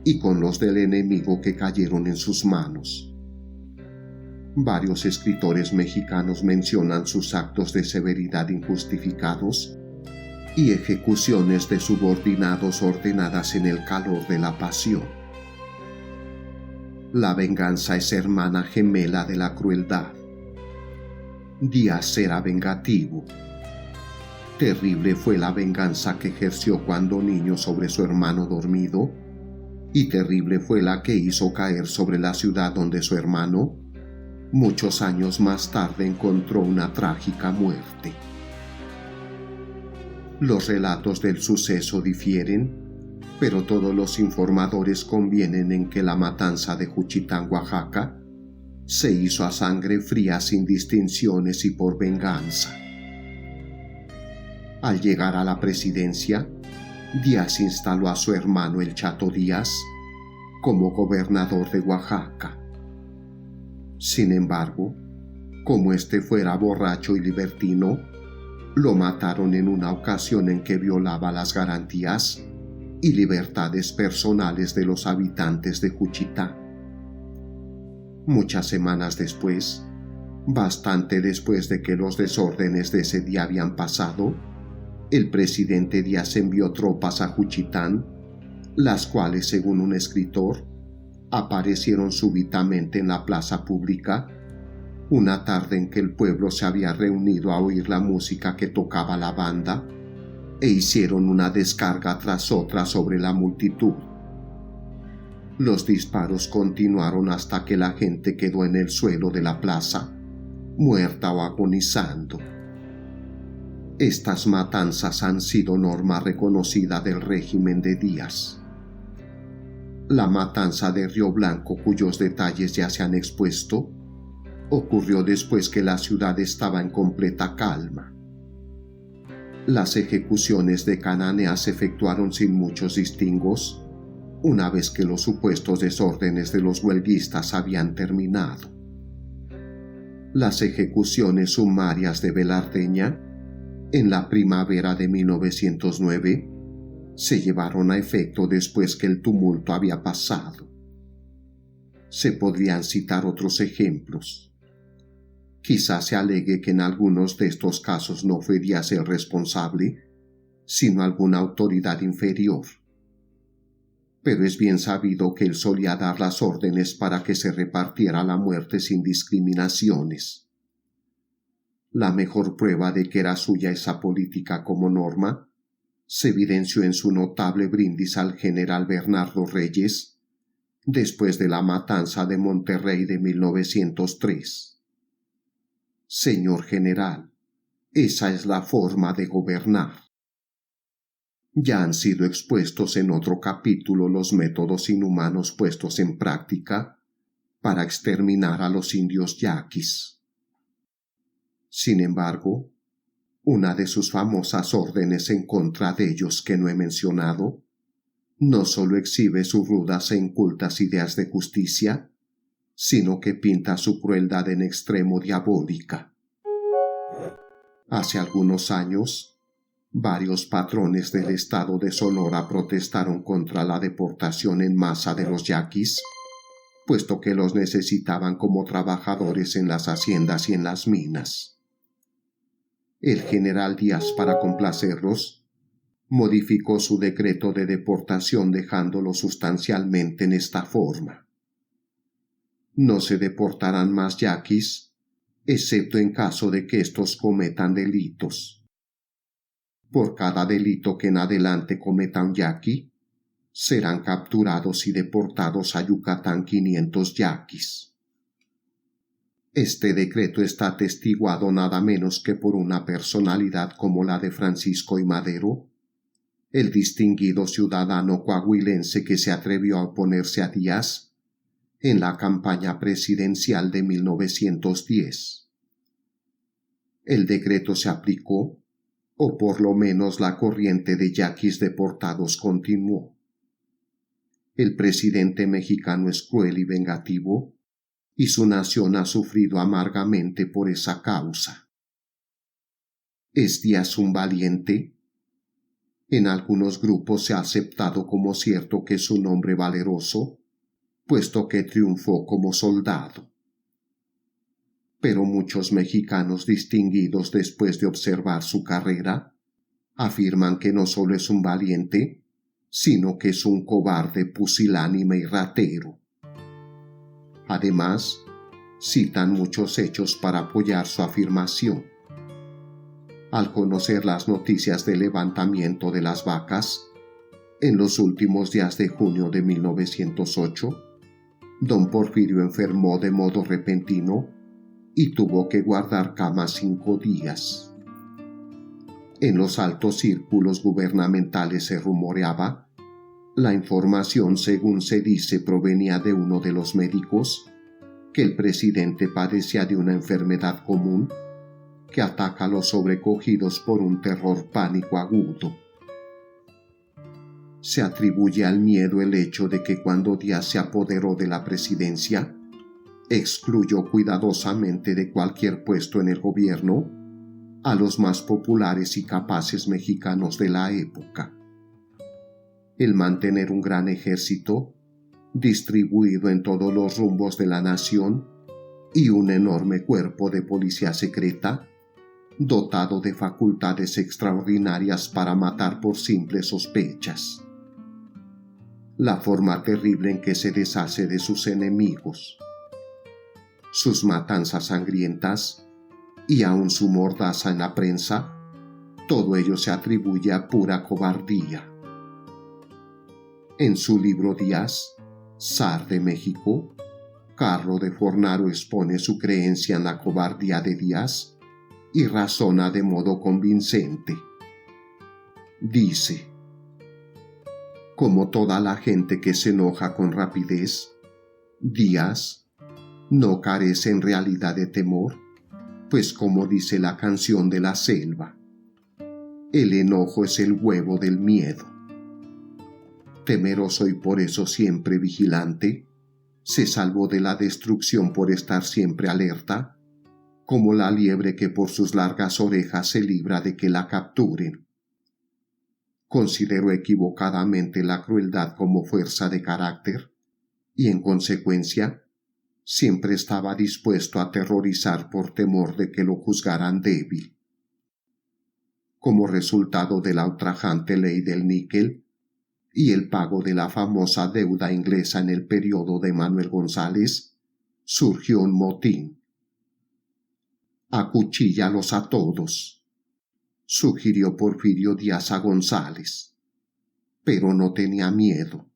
y con los del enemigo que cayeron en sus manos. Varios escritores mexicanos mencionan sus actos de severidad injustificados y ejecuciones de subordinados ordenadas en el calor de la pasión. La venganza es hermana gemela de la crueldad. Díaz era vengativo. Terrible fue la venganza que ejerció cuando niño sobre su hermano dormido, y terrible fue la que hizo caer sobre la ciudad donde su hermano, muchos años más tarde, encontró una trágica muerte. Los relatos del suceso difieren, pero todos los informadores convienen en que la matanza de Juchitán, Oaxaca, se hizo a sangre fría sin distinciones y por venganza. Al llegar a la presidencia, Díaz instaló a su hermano el Chato Díaz como gobernador de Oaxaca. Sin embargo, como éste fuera borracho y libertino, lo mataron en una ocasión en que violaba las garantías y libertades personales de los habitantes de Juchitán. Muchas semanas después, bastante después de que los desórdenes de ese día habían pasado, el presidente Díaz envió tropas a Juchitán, las cuales, según un escritor, aparecieron súbitamente en la plaza pública, una tarde en que el pueblo se había reunido a oír la música que tocaba la banda, e hicieron una descarga tras otra sobre la multitud. Los disparos continuaron hasta que la gente quedó en el suelo de la plaza, muerta o agonizando. Estas matanzas han sido norma reconocida del régimen de Díaz. La matanza de Río Blanco, cuyos detalles ya se han expuesto, ocurrió después que la ciudad estaba en completa calma. Las ejecuciones de Cananea se efectuaron sin muchos distingos, una vez que los supuestos desórdenes de los huelguistas habían terminado. Las ejecuciones sumarias de Velardeña, en la primavera de 1909, se llevaron a efecto después que el tumulto había pasado. Se podrían citar otros ejemplos. Quizás se alegue que en algunos de estos casos no fue Díaz el responsable, sino alguna autoridad inferior. Pero es bien sabido que él solía dar las órdenes para que se repartiera la muerte sin discriminaciones. La mejor prueba de que era suya esa política como norma se evidenció en su notable brindis al general Bernardo Reyes después de la matanza de Monterrey de 1903. Señor general, esa es la forma de gobernar. Ya han sido expuestos en otro capítulo los métodos inhumanos puestos en práctica para exterminar a los indios yaquis. Sin embargo, una de sus famosas órdenes en contra de ellos que no he mencionado, no solo exhibe sus rudas e incultas ideas de justicia, sino que pinta su crueldad en extremo diabólica. Hace algunos años, varios patrones del estado de Sonora protestaron contra la deportación en masa de los yaquis, puesto que los necesitaban como trabajadores en las haciendas y en las minas. El general Díaz, para complacerlos, modificó su decreto de deportación dejándolo sustancialmente en esta forma: no se deportarán más yaquis, excepto en caso de que éstos cometan delitos. Por cada delito que en adelante cometa un yaqui, serán capturados y deportados a Yucatán 500 yaquis. Este decreto está atestiguado nada menos que por una personalidad como la de Francisco I. Madero, el distinguido ciudadano coahuilense que se atrevió a oponerse a Díaz en la campaña presidencial de 1910. El decreto se aplicó, o por lo menos la corriente de yaquis deportados continuó. El presidente mexicano es cruel y vengativo, y su nación ha sufrido amargamente por esa causa. ¿Es Díaz un valiente? En algunos grupos se ha aceptado como cierto que es un hombre valeroso, puesto que triunfó como soldado. Pero muchos mexicanos distinguidos, después de observar su carrera, afirman que no solo es un valiente, sino que es un cobarde pusilánime y ratero. Además, citan muchos hechos para apoyar su afirmación. Al conocer las noticias del levantamiento de las vacas, en los últimos días de junio de 1908, don Porfirio enfermó de modo repentino y tuvo que guardar cama 5 días. En los altos círculos gubernamentales se rumoreaba. La información, según se dice, provenía de uno de los médicos, que el presidente padecía de una enfermedad común que ataca a los sobrecogidos por un terror pánico agudo. Se atribuye al miedo el hecho de que cuando Díaz se apoderó de la presidencia, excluyó cuidadosamente de cualquier puesto en el gobierno a los más populares y capaces mexicanos de la época. El mantener un gran ejército, distribuido en todos los rumbos de la nación, y un enorme cuerpo de policía secreta, dotado de facultades extraordinarias para matar por simples sospechas. La forma terrible en que se deshace de sus enemigos. Sus matanzas sangrientas, y aun su mordaza en la prensa, todo ello se atribuye a pura cobardía. En su libro Díaz, zar de México, Carlo de Fornaro expone su creencia en la cobardía de Díaz y razona de modo convincente. Dice: como toda la gente que se enoja con rapidez, Díaz no carece en realidad de temor, pues como dice la canción de la selva, el enojo es el huevo del miedo. Temeroso y por eso siempre vigilante, se salvó de la destrucción por estar siempre alerta, como la liebre que por sus largas orejas se libra de que la capturen. Consideró equivocadamente la crueldad como fuerza de carácter y, en consecuencia, siempre estaba dispuesto a aterrorizar por temor de que lo juzgaran débil. Como resultado de la ultrajante ley del níquel y el pago de la famosa deuda inglesa en el periodo de Manuel González, surgió un motín. «Acuchíllalos a todos», sugirió Porfirio Díaz a González, pero no tenía miedo.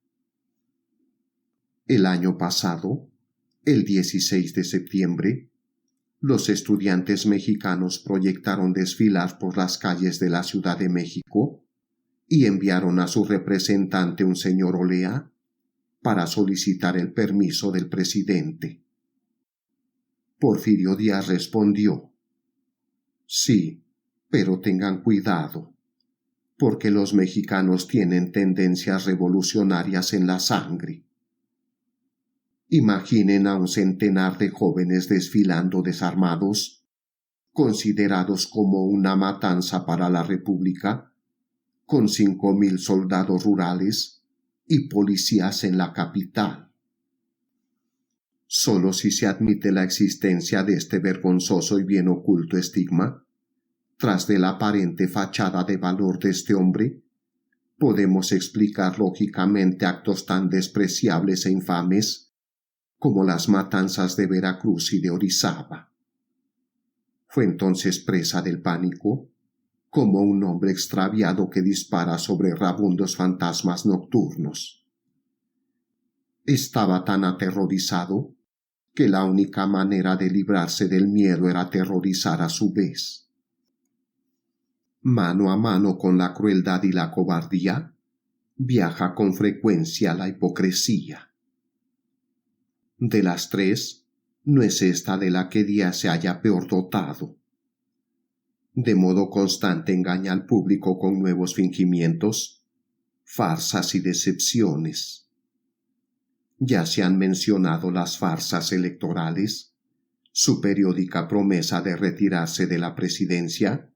El año pasado, el 16 de septiembre, los estudiantes mexicanos proyectaron desfilar por las calles de la Ciudad de México y enviaron a su representante, un señor Olea, para solicitar el permiso del presidente. Porfirio Díaz respondió: sí, pero tengan cuidado, porque los mexicanos tienen tendencias revolucionarias en la sangre. Imaginen a un centenar de jóvenes desfilando desarmados, considerados como una matanza para la República, con 5,000 soldados rurales y policías en la capital. Solo si se admite la existencia de este vergonzoso y bien oculto estigma, tras de la aparente fachada de valor de este hombre, podemos explicar lógicamente actos tan despreciables e infames como las matanzas de Veracruz y de Orizaba. Fue entonces presa del pánico, como un hombre extraviado que dispara sobre errabundos fantasmas nocturnos. Estaba tan aterrorizado que la única manera de librarse del miedo era aterrorizar a su vez. Mano a mano con la crueldad y la cobardía, viaja con frecuencia la hipocresía. De las tres, no es esta de la que Díaz se haya peor dotado. De modo constante engaña al público con nuevos fingimientos, farsas y decepciones. Ya se han mencionado las farsas electorales, su periódica promesa de retirarse de la presidencia,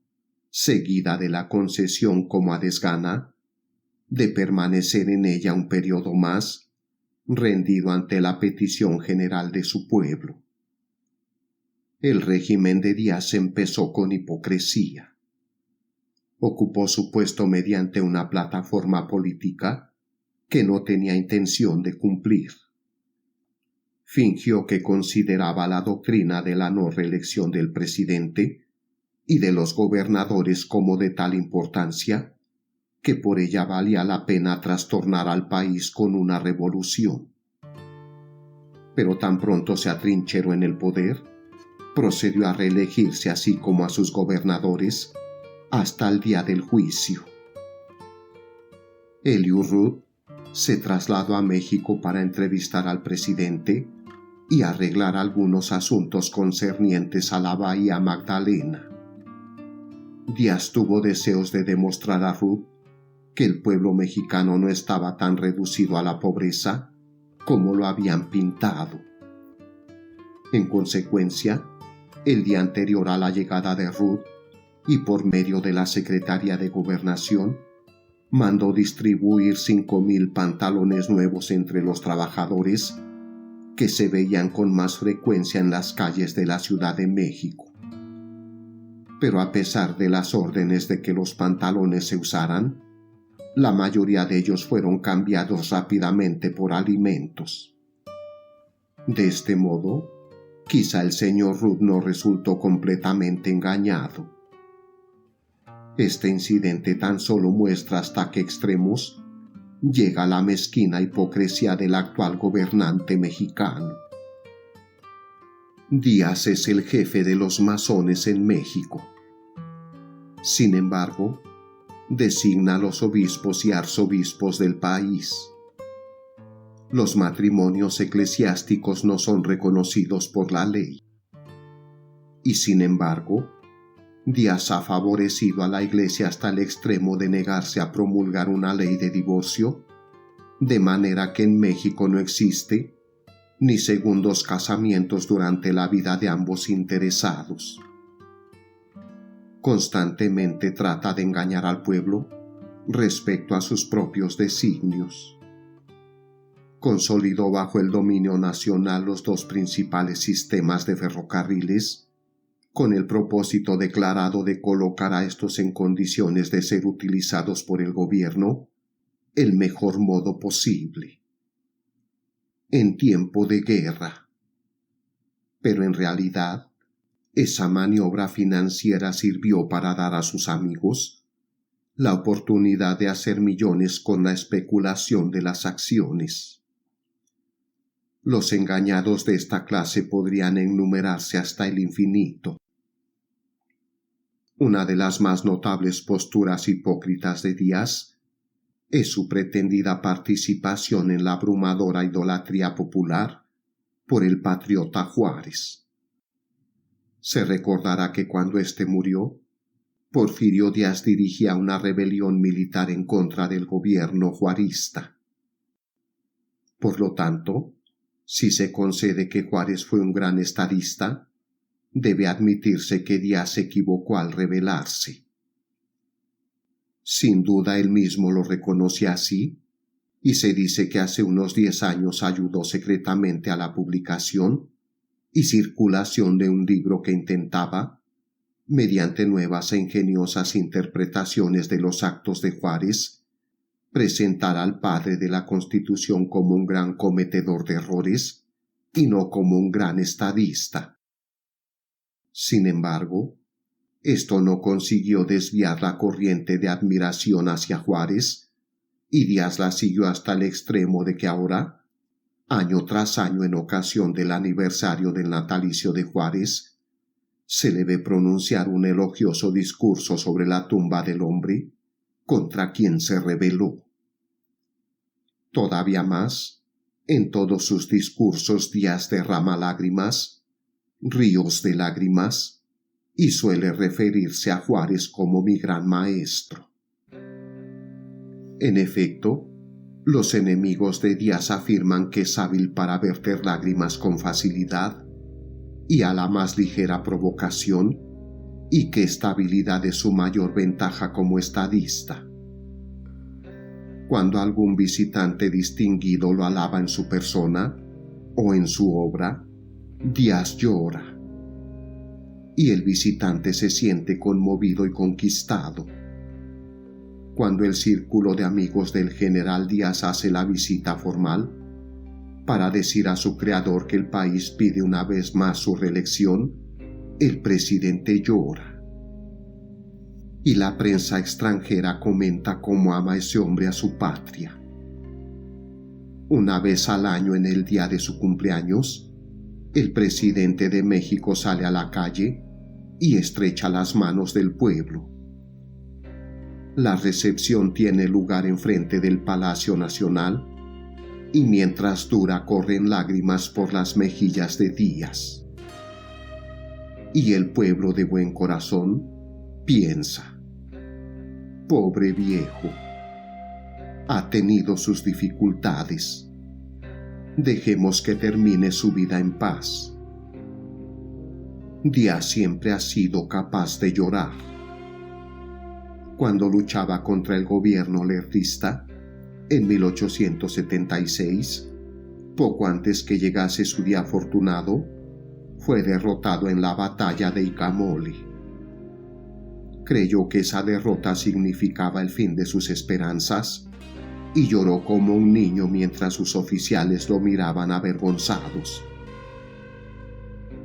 seguida de la concesión como a desgana, de permanecer en ella un periodo más, rendido ante la petición general de su pueblo. El régimen de Díaz empezó con hipocresía. Ocupó su puesto mediante una plataforma política que no tenía intención de cumplir. Fingió que consideraba la doctrina de la no reelección del presidente y de los gobernadores como de tal importancia que por ella valía la pena trastornar al país con una revolución. Pero tan pronto se atrincheró en el poder, procedió a reelegirse así como a sus gobernadores hasta el día del juicio. Eliú Root se trasladó a México para entrevistar al presidente y arreglar algunos asuntos concernientes a la Bahía Magdalena. Díaz tuvo deseos de demostrar a Root que el pueblo mexicano no estaba tan reducido a la pobreza como lo habían pintado. En consecuencia, el día anterior a la llegada de Root, y por medio de la Secretaría de Gobernación, mandó distribuir 5,000 pantalones nuevos entre los trabajadores que se veían con más frecuencia en las calles de la Ciudad de México. Pero a pesar de las órdenes de que los pantalones se usaran, la mayoría de ellos fueron cambiados rápidamente por alimentos. De este modo, quizá el señor Root no resultó completamente engañado. Este incidente tan solo muestra hasta qué extremos llega la mezquina hipocresía del actual gobernante mexicano. Díaz es el jefe de los masones en México. Sin embargo, designa a los obispos y arzobispos del país. Los matrimonios eclesiásticos no son reconocidos por la ley. Y sin embargo, Díaz ha favorecido a la Iglesia hasta el extremo de negarse a promulgar una ley de divorcio, de manera que en México no existe ni segundos casamientos durante la vida de ambos interesados. Constantemente trata de engañar al pueblo respecto a sus propios designios. Consolidó bajo el dominio nacional los dos principales sistemas de ferrocarriles, con el propósito declarado de colocar a estos en condiciones de ser utilizados por el gobierno el mejor modo posible, en tiempo de guerra. Pero en realidad, esa maniobra financiera sirvió para dar a sus amigos la oportunidad de hacer millones con la especulación de las acciones. Los engañados de esta clase podrían enumerarse hasta el infinito. Una de las más notables posturas hipócritas de Díaz es su pretendida participación en la abrumadora idolatría popular por el patriota Juárez. Se recordará que cuando éste murió, Porfirio Díaz dirigía una rebelión militar en contra del gobierno juarista. Por lo tanto, si se concede que Juárez fue un gran estadista, debe admitirse que Díaz se equivocó al rebelarse. Sin duda él mismo lo reconoce así, y se dice que hace unos 10 años ayudó secretamente a la publicación y circulación de un libro que intentaba, mediante nuevas e ingeniosas interpretaciones de los actos de Juárez, presentar al padre de la Constitución como un gran cometedor de errores y no como un gran estadista. Sin embargo, esto no consiguió desviar la corriente de admiración hacia Juárez, y Díaz la siguió hasta el extremo de que ahora, año tras año en ocasión del aniversario del natalicio de Juárez, se le ve pronunciar un elogioso discurso sobre la tumba del hombre contra quien se rebeló. Todavía más, en todos sus discursos Díaz derrama lágrimas, ríos de lágrimas, y suele referirse a Juárez como mi gran maestro. En efecto, los enemigos de Díaz afirman que es hábil para verter lágrimas con facilidad y a la más ligera provocación, y que esta habilidad es su mayor ventaja como estadista. Cuando algún visitante distinguido lo alaba en su persona o en su obra, Díaz llora, y el visitante se siente conmovido y conquistado. Cuando el círculo de amigos del general Díaz hace la visita formal para decir a su creador que el país pide una vez más su reelección, el presidente llora. Y la prensa extranjera comenta cómo ama ese hombre a su patria. Una vez al año, en el día de su cumpleaños, el presidente de México sale a la calle y estrecha las manos del pueblo. La recepción tiene lugar enfrente del Palacio Nacional, y mientras dura corren lágrimas por las mejillas de Díaz. Y el pueblo de buen corazón piensa: pobre viejo, ha tenido sus dificultades. Dejemos que termine su vida en paz. Díaz siempre ha sido capaz de llorar. Cuando luchaba contra el gobierno letrista, en 1876, poco antes que llegase su día afortunado, fue derrotado en la batalla de Icamoli. Creyó que esa derrota significaba el fin de sus esperanzas y lloró como un niño mientras sus oficiales lo miraban avergonzados.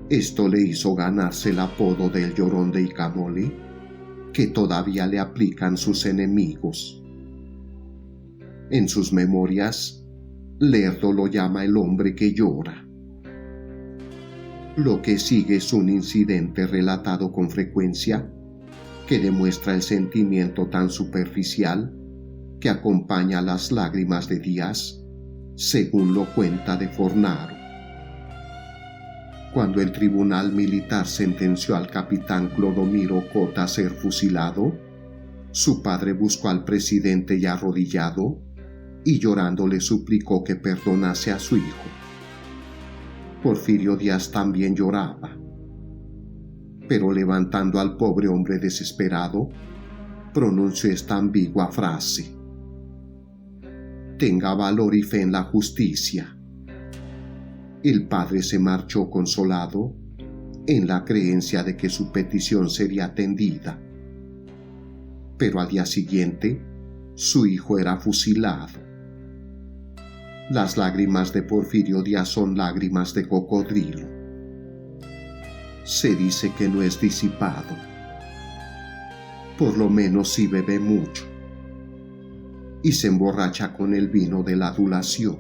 Esto le hizo ganarse el apodo del llorón de Icamoli, que todavía le aplican sus enemigos. En sus memorias, Lerdo lo llama el hombre que llora. Lo que sigue es un incidente relatado con frecuencia que demuestra el sentimiento tan superficial que acompaña las lágrimas de Díaz, según lo cuenta de Fornaro. Cuando el tribunal militar sentenció al capitán Clodomiro Cota a ser fusilado, su padre buscó al presidente ya arrodillado y llorando le suplicó que perdonase a su hijo. Porfirio Díaz también lloraba, pero levantando al pobre hombre desesperado, pronunció esta ambigua frase: «Tenga valor y fe en la justicia». El padre se marchó consolado en la creencia de que su petición sería atendida. Pero al día siguiente, su hijo era fusilado. Las lágrimas de Porfirio Díaz son lágrimas de cocodrilo. Se dice que no es disipado. Por lo menos sí bebe mucho. Y se emborracha con el vino de la adulación.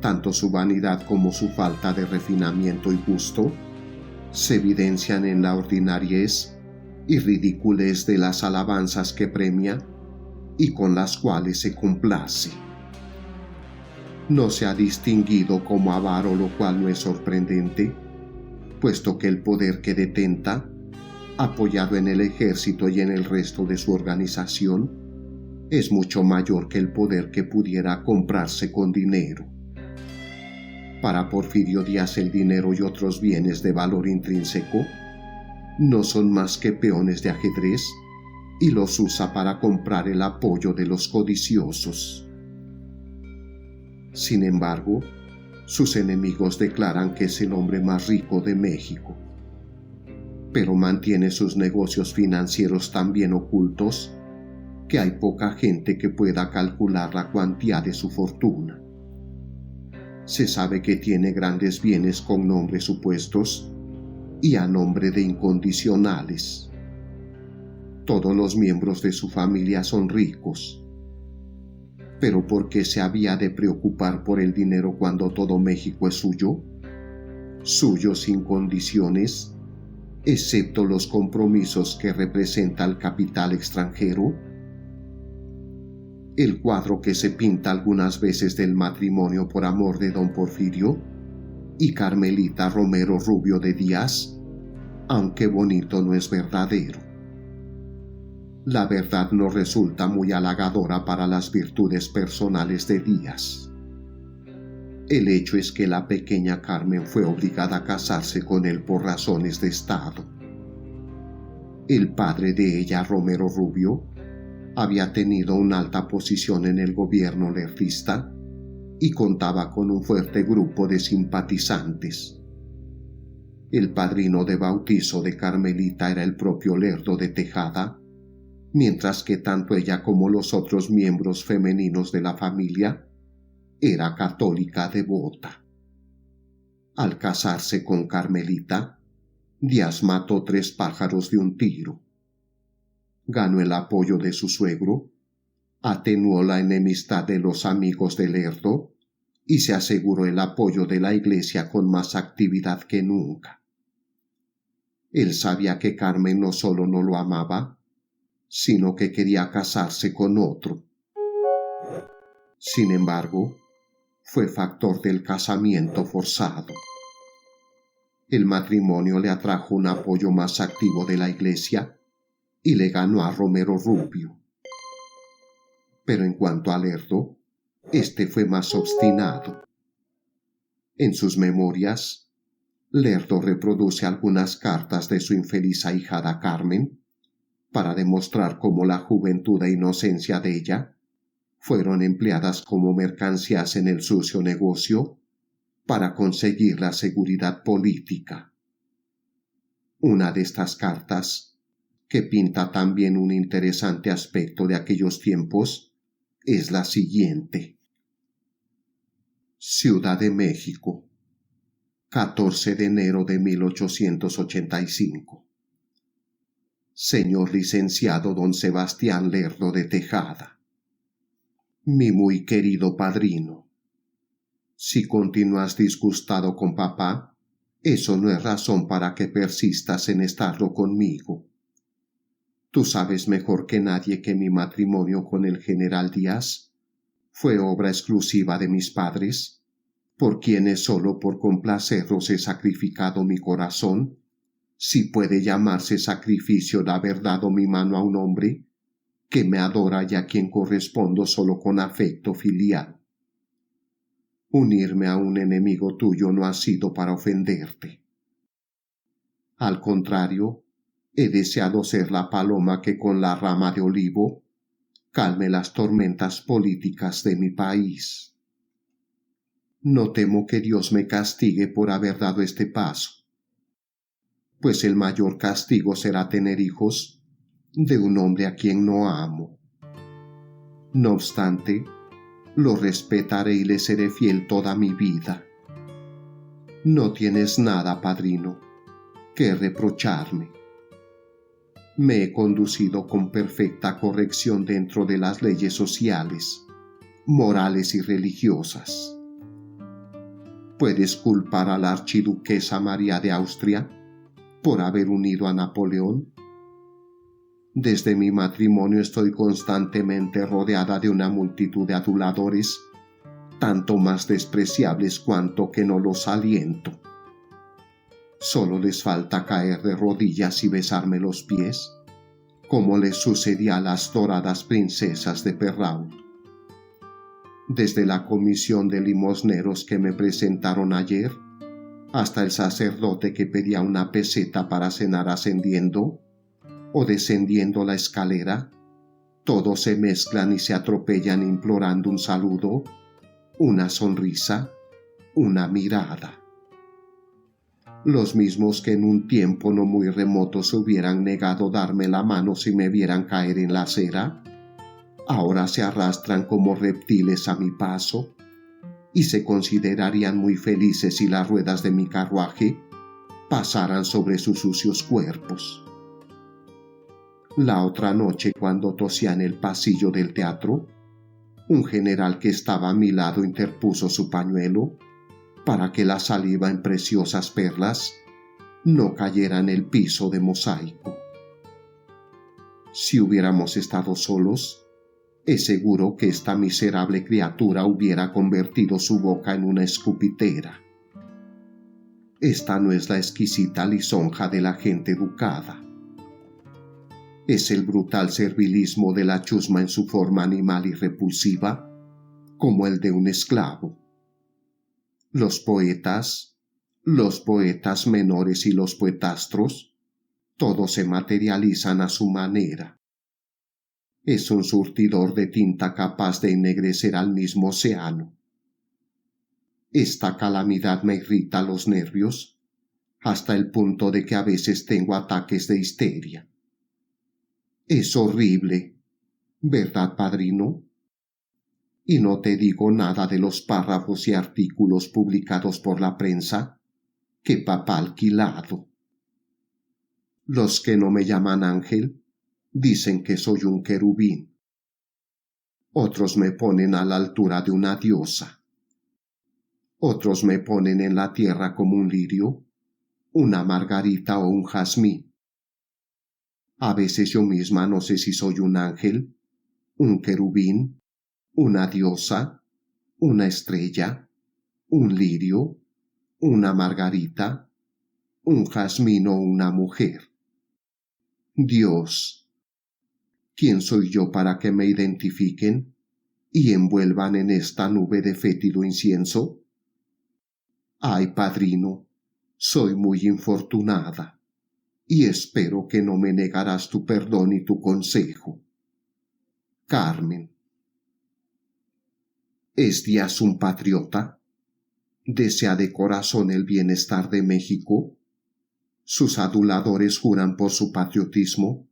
Tanto su vanidad como su falta de refinamiento y gusto se evidencian en la ordinariez y ridiculez de las alabanzas que premia y con las cuales se complace. No se ha distinguido como avaro, lo cual no es sorprendente, puesto que el poder que detenta, apoyado en el ejército y en el resto de su organización, es mucho mayor que el poder que pudiera comprarse con dinero. Para Porfirio Díaz el dinero y otros bienes de valor intrínseco no son más que peones de ajedrez y los usa para comprar el apoyo de los codiciosos. Sin embargo, sus enemigos declaran que es el hombre más rico de México, pero mantiene sus negocios financieros tan bien ocultos que hay poca gente que pueda calcular la cuantía de su fortuna. Se sabe que tiene grandes bienes con nombres supuestos y a nombre de incondicionales. Todos los miembros de su familia son ricos. Pero ¿por qué se había de preocupar por el dinero cuando todo México es suyo? Suyo sin condiciones, excepto los compromisos que representa el capital extranjero. El cuadro que se pinta algunas veces del matrimonio por amor de don Porfirio y Carmelita Romero Rubio de Díaz, aunque bonito, no es verdadero. La verdad no resulta muy halagadora para las virtudes personales de Díaz. El hecho es que la pequeña Carmen fue obligada a casarse con él por razones de Estado. El padre de ella, Romero Rubio, había tenido una alta posición en el gobierno lerdista y contaba con un fuerte grupo de simpatizantes. El padrino de bautizo de Carmelita era el propio Lerdo de Tejada, mientras que tanto ella como los otros miembros femeninos de la familia era católica devota. Al casarse con Carmelita, Díaz mató 3 pájaros de un tiro. Ganó el apoyo de su suegro, atenuó la enemistad de los amigos de Lerdo y se aseguró el apoyo de la iglesia con más actividad que nunca. Él sabía que Carmen no solo no lo amaba, sino que quería casarse con otro. Sin embargo, fue factor del casamiento forzado. El matrimonio le atrajo un apoyo más activo de la iglesia y le ganó a Romero Rubio. Pero en cuanto a Lerdo, este fue más obstinado. En sus memorias, Lerdo reproduce algunas cartas de su infeliz ahijada Carmen para demostrar cómo la juventud e inocencia de ella fueron empleadas como mercancías en el sucio negocio para conseguir la seguridad política. Una de estas cartas, que pinta también un interesante aspecto de aquellos tiempos, es la siguiente. Ciudad de México, 14 de enero de 1885. Señor licenciado don Sebastián Lerdo de Tejada. Mi muy querido padrino, si continúas disgustado con papá, eso no es razón para que persistas en estarlo conmigo. Tú sabes mejor que nadie que mi matrimonio con el general Díaz fue obra exclusiva de mis padres, por quienes solo por complacerlos he sacrificado mi corazón, si puede llamarse sacrificio de haber dado mi mano a un hombre que me adora y a quien correspondo solo con afecto filial. Unirme a un enemigo tuyo no ha sido para ofenderte. Al contrario, he deseado ser la paloma que con la rama de olivo calme las tormentas políticas de mi país. No temo que Dios me castigue por haber dado este paso, pues el mayor castigo será tener hijos de un hombre a quien no amo. No obstante, lo respetaré y le seré fiel toda mi vida. No tienes nada, padrino, que reprocharme. Me he conducido con perfecta corrección dentro de las leyes sociales, morales y religiosas. ¿Puedes culpar a la archiduquesa María de Austria por haber unido a Napoleón? Desde mi matrimonio estoy constantemente rodeada de una multitud de aduladores, tanto más despreciables cuanto que no los aliento. Solo les falta caer de rodillas y besarme los pies, como les sucedía a las doradas princesas de Perrault. Desde la comisión de limosneros que me presentaron ayer, hasta el sacerdote que pedía una peseta para cenar ascendiendo o descendiendo la escalera, todos se mezclan y se atropellan implorando un saludo, una sonrisa, una mirada. Los mismos que en un tiempo no muy remoto se hubieran negado darme la mano si me vieran caer en la acera, ahora se arrastran como reptiles a mi paso y se considerarían muy felices si las ruedas de mi carruaje pasaran sobre sus sucios cuerpos. La otra noche, cuando tosía en el pasillo del teatro, un general que estaba a mi lado interpuso su pañuelo para que la saliva en preciosas perlas no cayera en el piso de mosaico. Si hubiéramos estado solos, es seguro que esta miserable criatura hubiera convertido su boca en una escupitera. Esta no es la exquisita lisonja de la gente educada. Es el brutal servilismo de la chusma en su forma animal y repulsiva, como el de un esclavo. Los poetas menores y los poetastros, todos se materializan a su manera. Es un surtidor de tinta capaz de ennegrecer al mismo océano. Esta calamidad me irrita los nervios, hasta el punto de que a veces tengo ataques de histeria. Es horrible, ¿verdad, padrino? Y no te digo nada de los párrafos y artículos publicados por la prensa que papá ha alquilado. Los que no me llaman ángel dicen que soy un querubín. Otros me ponen a la altura de una diosa. Otros me ponen en la tierra como un lirio, una margarita o un jazmín. A veces yo misma no sé si soy un ángel, un querubín, una diosa, una estrella, un lirio, una margarita, un jazmín o una mujer. Dios, ¿quién soy yo para que me identifiquen y envuelvan en esta nube de fétido incienso? Ay, padrino, soy muy infortunada, y espero que no me negarás tu perdón y tu consejo. Carmen. ¿Es Díaz un patriota? ¿Desea de corazón el bienestar de México? Sus aduladores juran por su patriotismo,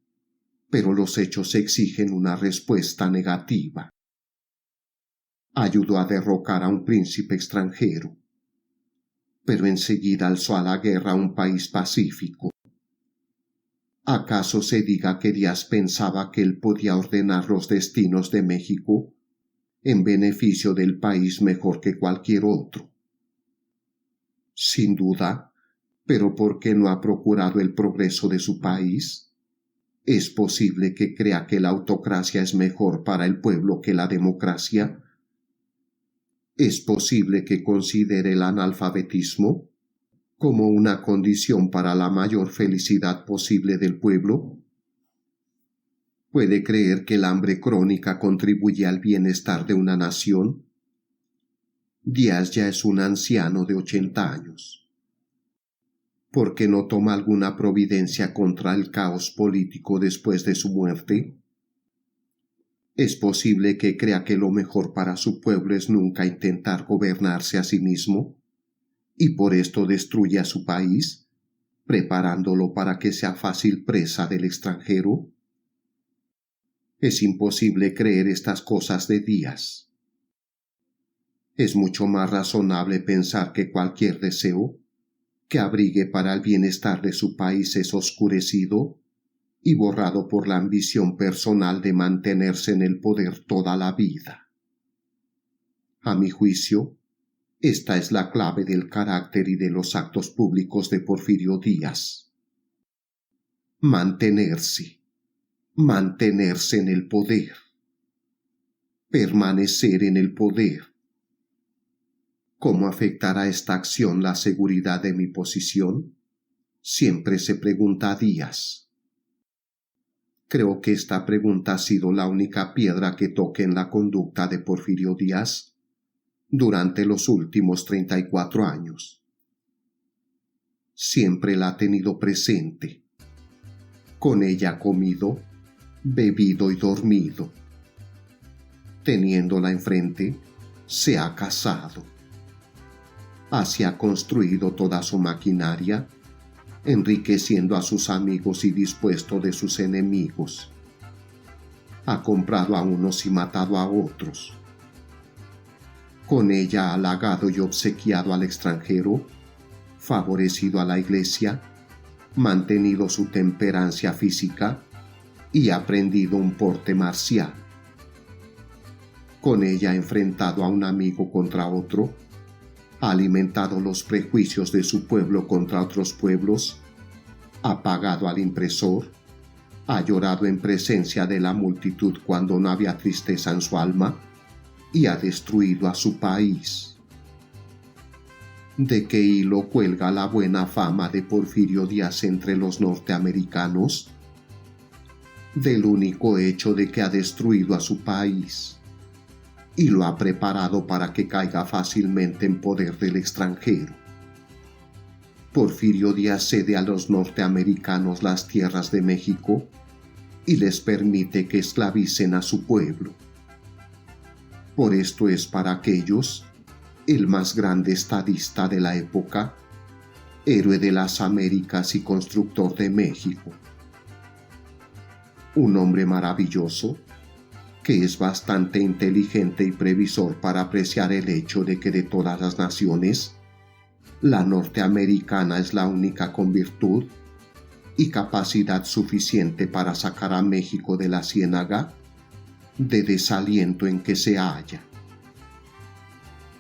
pero los hechos exigen una respuesta negativa. Ayudó a derrocar a un príncipe extranjero, pero enseguida alzó a la guerra a un país pacífico. ¿Acaso se diga que Díaz pensaba que él podía ordenar los destinos de México en beneficio del país mejor que cualquier otro. Sin duda, pero ¿por qué no ha procurado el progreso de su país? ¿Es posible que crea que la autocracia es mejor para el pueblo que la democracia? ¿Es posible que considere el analfabetismo como una condición para la mayor felicidad posible del pueblo? ¿Puede creer que el hambre crónica contribuye al bienestar de una nación? Díaz ya es un anciano de 80 años. ¿Por qué no toma alguna providencia contra el caos político después de su muerte? ¿Es posible que crea que lo mejor para su pueblo es nunca intentar gobernarse a sí mismo, y por esto destruye a su país, preparándolo para que sea fácil presa del extranjero? Es imposible creer estas cosas de Díaz. Es mucho más razonable pensar que cualquier deseo que abrigue para el bienestar de su país es oscurecido y borrado por la ambición personal de mantenerse en el poder toda la vida. A mi juicio, esta es la clave del carácter y de los actos públicos de Porfirio Díaz. Mantenerse en el poder. Permanecer en el poder. ¿Cómo afectará esta acción la seguridad de mi posición? Siempre se pregunta Díaz. Creo que esta pregunta ha sido la única piedra que toque en la conducta de Porfirio Díaz durante los últimos 34 años. Siempre la ha tenido presente. Con ella ha comido, bebido y dormido. Teniéndola enfrente, se ha casado. Así ha construido toda su maquinaria, enriqueciendo a sus amigos y dispuesto de sus enemigos. Ha comprado a unos y matado a otros. Con ella ha halagado y obsequiado al extranjero, favorecido a la Iglesia, mantenido su temperancia física y aprendido un porte marcial. Con ella ha enfrentado a un amigo contra otro, ha alimentado los prejuicios de su pueblo contra otros pueblos, ha pagado al impresor, ha llorado en presencia de la multitud cuando no había tristeza en su alma, y ha destruido a su país. ¿De qué hilo cuelga la buena fama de Porfirio Díaz entre los norteamericanos? Del único hecho de que ha destruido a su país y lo ha preparado para que caiga fácilmente en poder del extranjero. Porfirio Díaz cede a los norteamericanos las tierras de México y les permite que esclavicen a su pueblo. Por esto es para aquellos el más grande estadista de la época, héroe de las Américas y constructor de México. Un hombre maravilloso, que es bastante inteligente y previsor para apreciar el hecho de que de todas las naciones, la norteamericana es la única con virtud y capacidad suficiente para sacar a México de la ciénaga de desaliento en que se halla.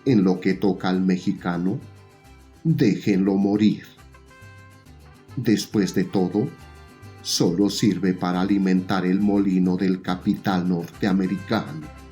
En lo que toca al mexicano, déjenlo morir. Después de todo, solo sirve para alimentar el molino del capital norteamericano.